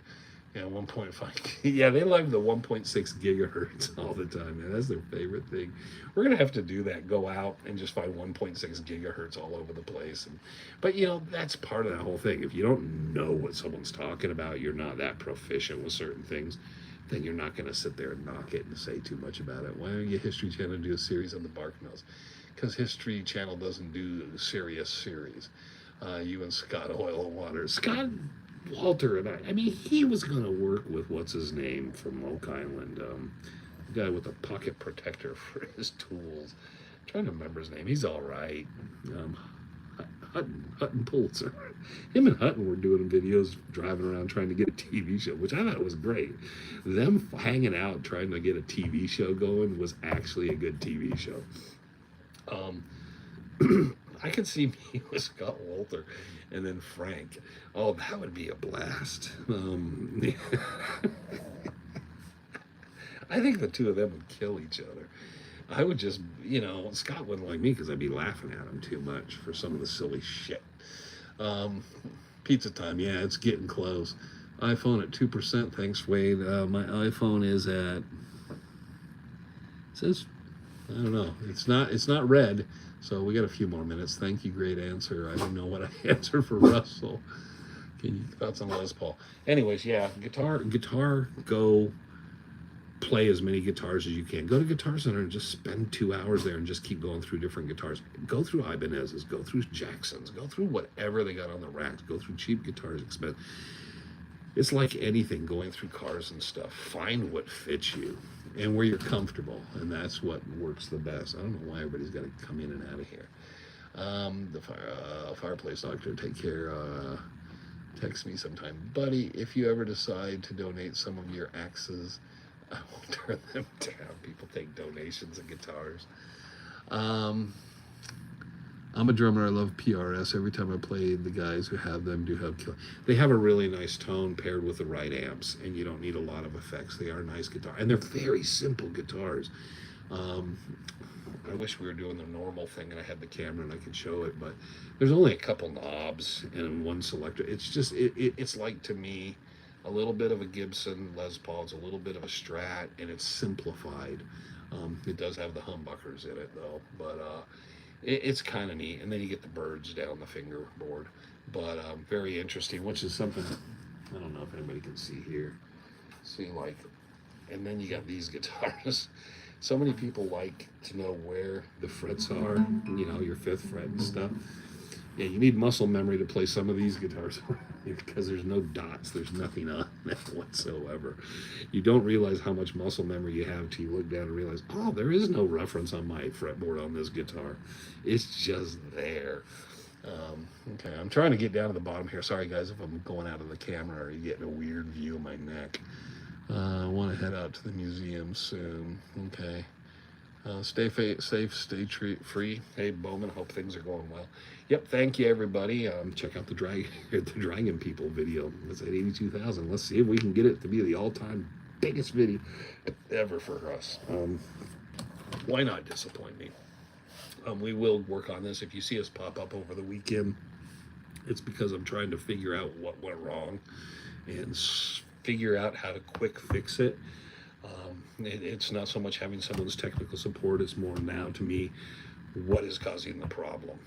S2: Yeah, 1.5. Yeah, they love the 1.6 gigahertz all the time, man. That's their favorite thing. We're gonna have to do that. Go out and just find 1.6 gigahertz all over the place. But that's part of that whole thing. If you don't know what someone's talking about, you're not that proficient with certain things, then you're not gonna sit there and knock it and say too much about it. Why don't you History Channel do a series on the bark mills? Because History Channel doesn't do serious series. You and Scott Oil and Water. Scott Walter and I mean, he was going to work with what's his name from Oak Island, the guy with a pocket protector for his tools. I'm trying to remember his name. He's all right. Um, Hutton Pulitzer. Him and Hutton were doing videos driving around trying to get a TV show, which I thought was great. Them hanging out trying to get a TV show going was actually a good TV show. Um, I could see me with Scott Walter and then Frank. Oh, that would be a blast. I think the two of them would kill each other. I would just, Scott wouldn't like me because I'd be laughing at him too much for some of the silly shit. Um, Pizza time. Yeah, it's getting close. iPhone at 2%. Thanks, Wade. My iPhone is at, it says, I don't know. It's not red. So we got a few more minutes. Thank you. Great answer. I don't know what I answered for Russell. Can you thoughts on Les Paul? Anyways, yeah, guitar. Go play as many guitars as you can. Go to Guitar Center and just spend 2 hours there and just keep going through different guitars. Go through Ibanez's. Go through Jacksons. Go through whatever they got on the racks. Go through cheap guitars. It's like anything, going through cars and stuff. Find what fits you and where you're comfortable, and that's what works the best. I don't know why everybody's got to come in and out of here. The fireplace doctor, take care. Text me sometime, buddy. If you ever decide to donate some of your axes, I won't turn them down. People take donations of guitars. I'm a drummer. I love PRS. Every time I play, the guys who have them do have they have a really nice tone paired with the right amps, and you don't need a lot of effects. They are nice guitar, and they're very simple guitars. I wish we were doing the normal thing and I had the camera and I could show it, but there's only a couple knobs and one selector. It's just it's like, to me, a little bit of a Gibson Les Paul. It's a little bit of a Strat, and it's simplified. It does have the humbuckers in it though, but it's kind of neat. And then you get the birds down the fingerboard, but very interesting, which is something I don't know if anybody can see here. See, like, and then you got these guitars. So many people like to know where the frets are, your fifth fret and stuff. Yeah, you need muscle memory to play some of these guitars because there's no dots, there's nothing on them whatsoever. You don't realize how much muscle memory you have till you look down and realize, oh, there is no reference on my fretboard on this guitar. It's just there. Okay, I'm trying to get down to the bottom here. Sorry, guys, if I'm going out of the camera or you're getting a weird view of my neck. I want to head out to the museum soon. Okay. Stay safe, stay free. Hey, Bowman, hope things are going well. Yep, thank you, everybody. Check out the Dragon People video. It's at 82,000. Let's see if we can get it to be the all-time biggest video ever for us. Why not disappoint me? We will work on this. If you see us pop up over the weekend, it's because I'm trying to figure out what went wrong and figure out how to quick fix it. It's not so much having someone's technical support. It's more now, to me, what is causing the problem,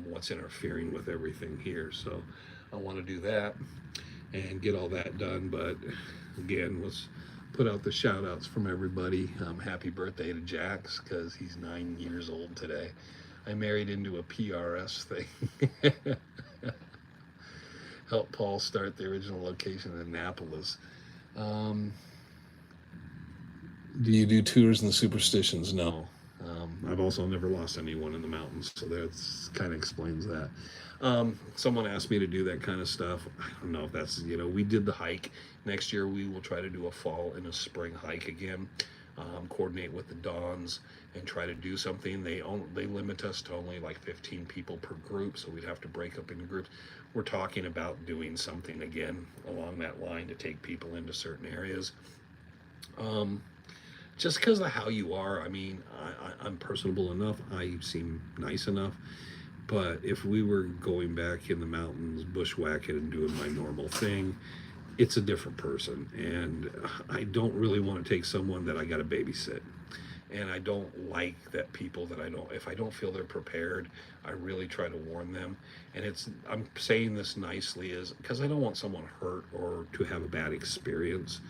S2: what's interfering with everything here. So I want to do that and get all that done. But again, let's put out the shout outs from everybody. Happy birthday to Jax, because he's 9 years old today. I married into a PRS thing. Helped Paul start the original location in Annapolis. Do you do tours in the Superstitions? No. I've also never lost anyone in the mountains, so that kind of explains that. Someone asked me to do that kind of stuff. I don't know if that's, we did the hike. Next year we will try to do a fall and a spring hike again. Coordinate with the Dons and try to do something. They limit us to only like 15 people per group, so we'd have to break up into groups. We're talking about doing something again along that line to take people into certain areas.
S1: just because of how you are. I mean, I'm personable enough. I seem nice enough. But if we were going back in the mountains, bushwhacking and doing my normal thing, it's a different person. And I don't really want to take someone that I got to babysit. And I don't like that people that I don't, if I don't feel they're prepared, I really try to warn them. And I'm saying this nicely is because I don't want someone hurt or to have a bad experience.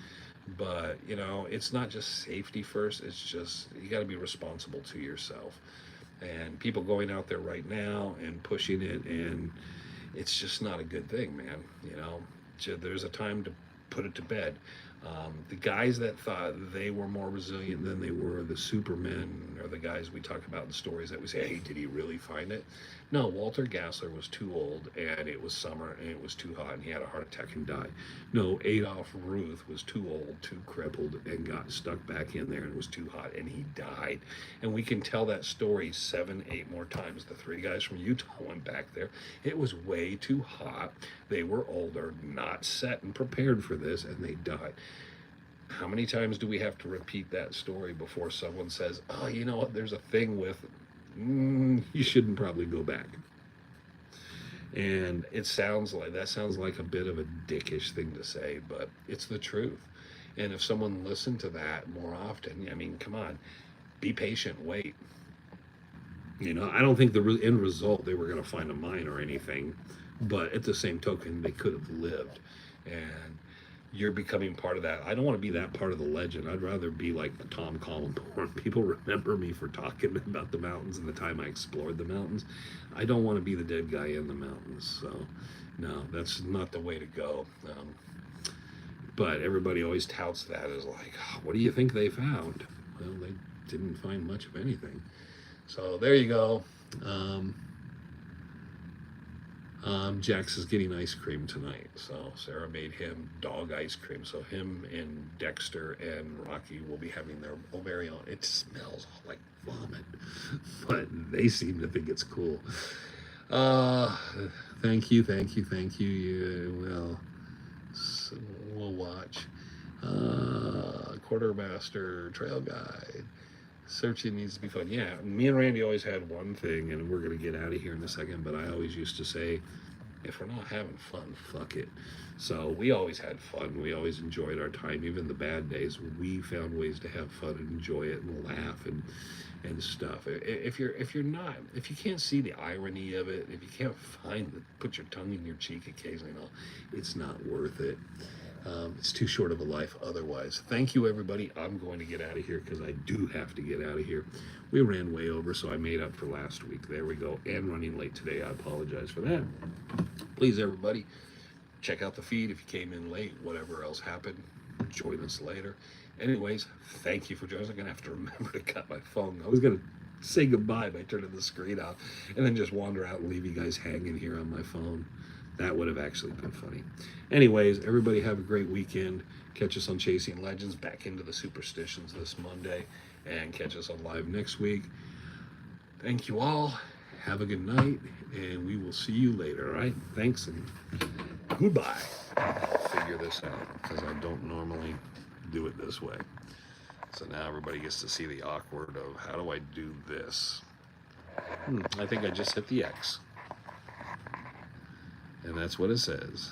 S1: But, it's not just safety first, it's just you got to be responsible to yourself. And people going out there right now and pushing it, and it's just not a good thing, man. There's a time to put it to bed. The guys that thought they were more resilient than they were, the supermen, or the guys we talk about in stories that we say, hey, did he really find it? No, Walter Gassler was too old, and it was summer, and it was too hot, and he had a heart attack and died. No, Adolf Ruth was too old, too crippled, and got stuck back in there, and it was too hot, and he died. And we can tell that story 7, 8 more times. The 3 guys from Utah went back there. It was way too hot. They were older, not set and prepared for this, and they died. How many times do we have to repeat that story before someone says, oh, you know what, there's a thing with, you shouldn't probably go back. And that sounds like a bit of a dickish thing to say, but it's the truth. And if someone listened to that more often, I mean, come on, be patient, wait. I don't think the end result, they were going to find a mine or anything, but at the same token, they could have lived. And you're becoming part of that. I don't want to be that part of the legend. I'd rather be like the Tom Collenborn. People remember me for talking about the mountains and the time I explored the mountains. I don't want to be the dead guy in the mountains. So, no, that's not the way to go. But everybody always touts that as like, oh, what do you think they found? Well, they didn't find much of anything. So there you go. Jax is getting ice cream tonight, so Sarah made him dog ice cream. So him and Dexter and Rocky will be having their very own. It smells like vomit, but they seem to think it's cool. Thank you. We'll watch. Quartermaster Trail Guide. Searching needs to be fun. Yeah, me and Randy always had one thing, and we're going to get out of here in a second, but I always used to say, if we're not having fun, fuck it. So we always had fun. We always enjoyed our time, even the bad days. We found ways to have fun and enjoy it and laugh and stuff. If you can't see the irony of it, if you can't put your tongue in your cheek occasionally, it's not worth it. It's too short of a life otherwise. Thank you, everybody. I'm going to get out of here because I do have to get out of here. We ran way over, so I made up for last week. There we go. And running late today. I apologize for that. Please, everybody, check out the feed if you came in late. Whatever else happened, join us later. Anyways, thank you for joining us. I'm going to have to remember to cut my phone. I was going to say goodbye by turning the screen off and then just wander out and leave you guys hanging here on my phone. That would have actually been funny. Anyways, everybody have a great weekend. Catch us on Chasing Legends, back into the Superstitions this Monday, and catch us on live next week. Thank you all. Have a good night, and we will see you later, all right? Thanks, and goodbye. I'll figure this out, because I don't normally do it this way. So now everybody gets to see the awkward of, how do I do this? I think I just hit the X. And that's what it says.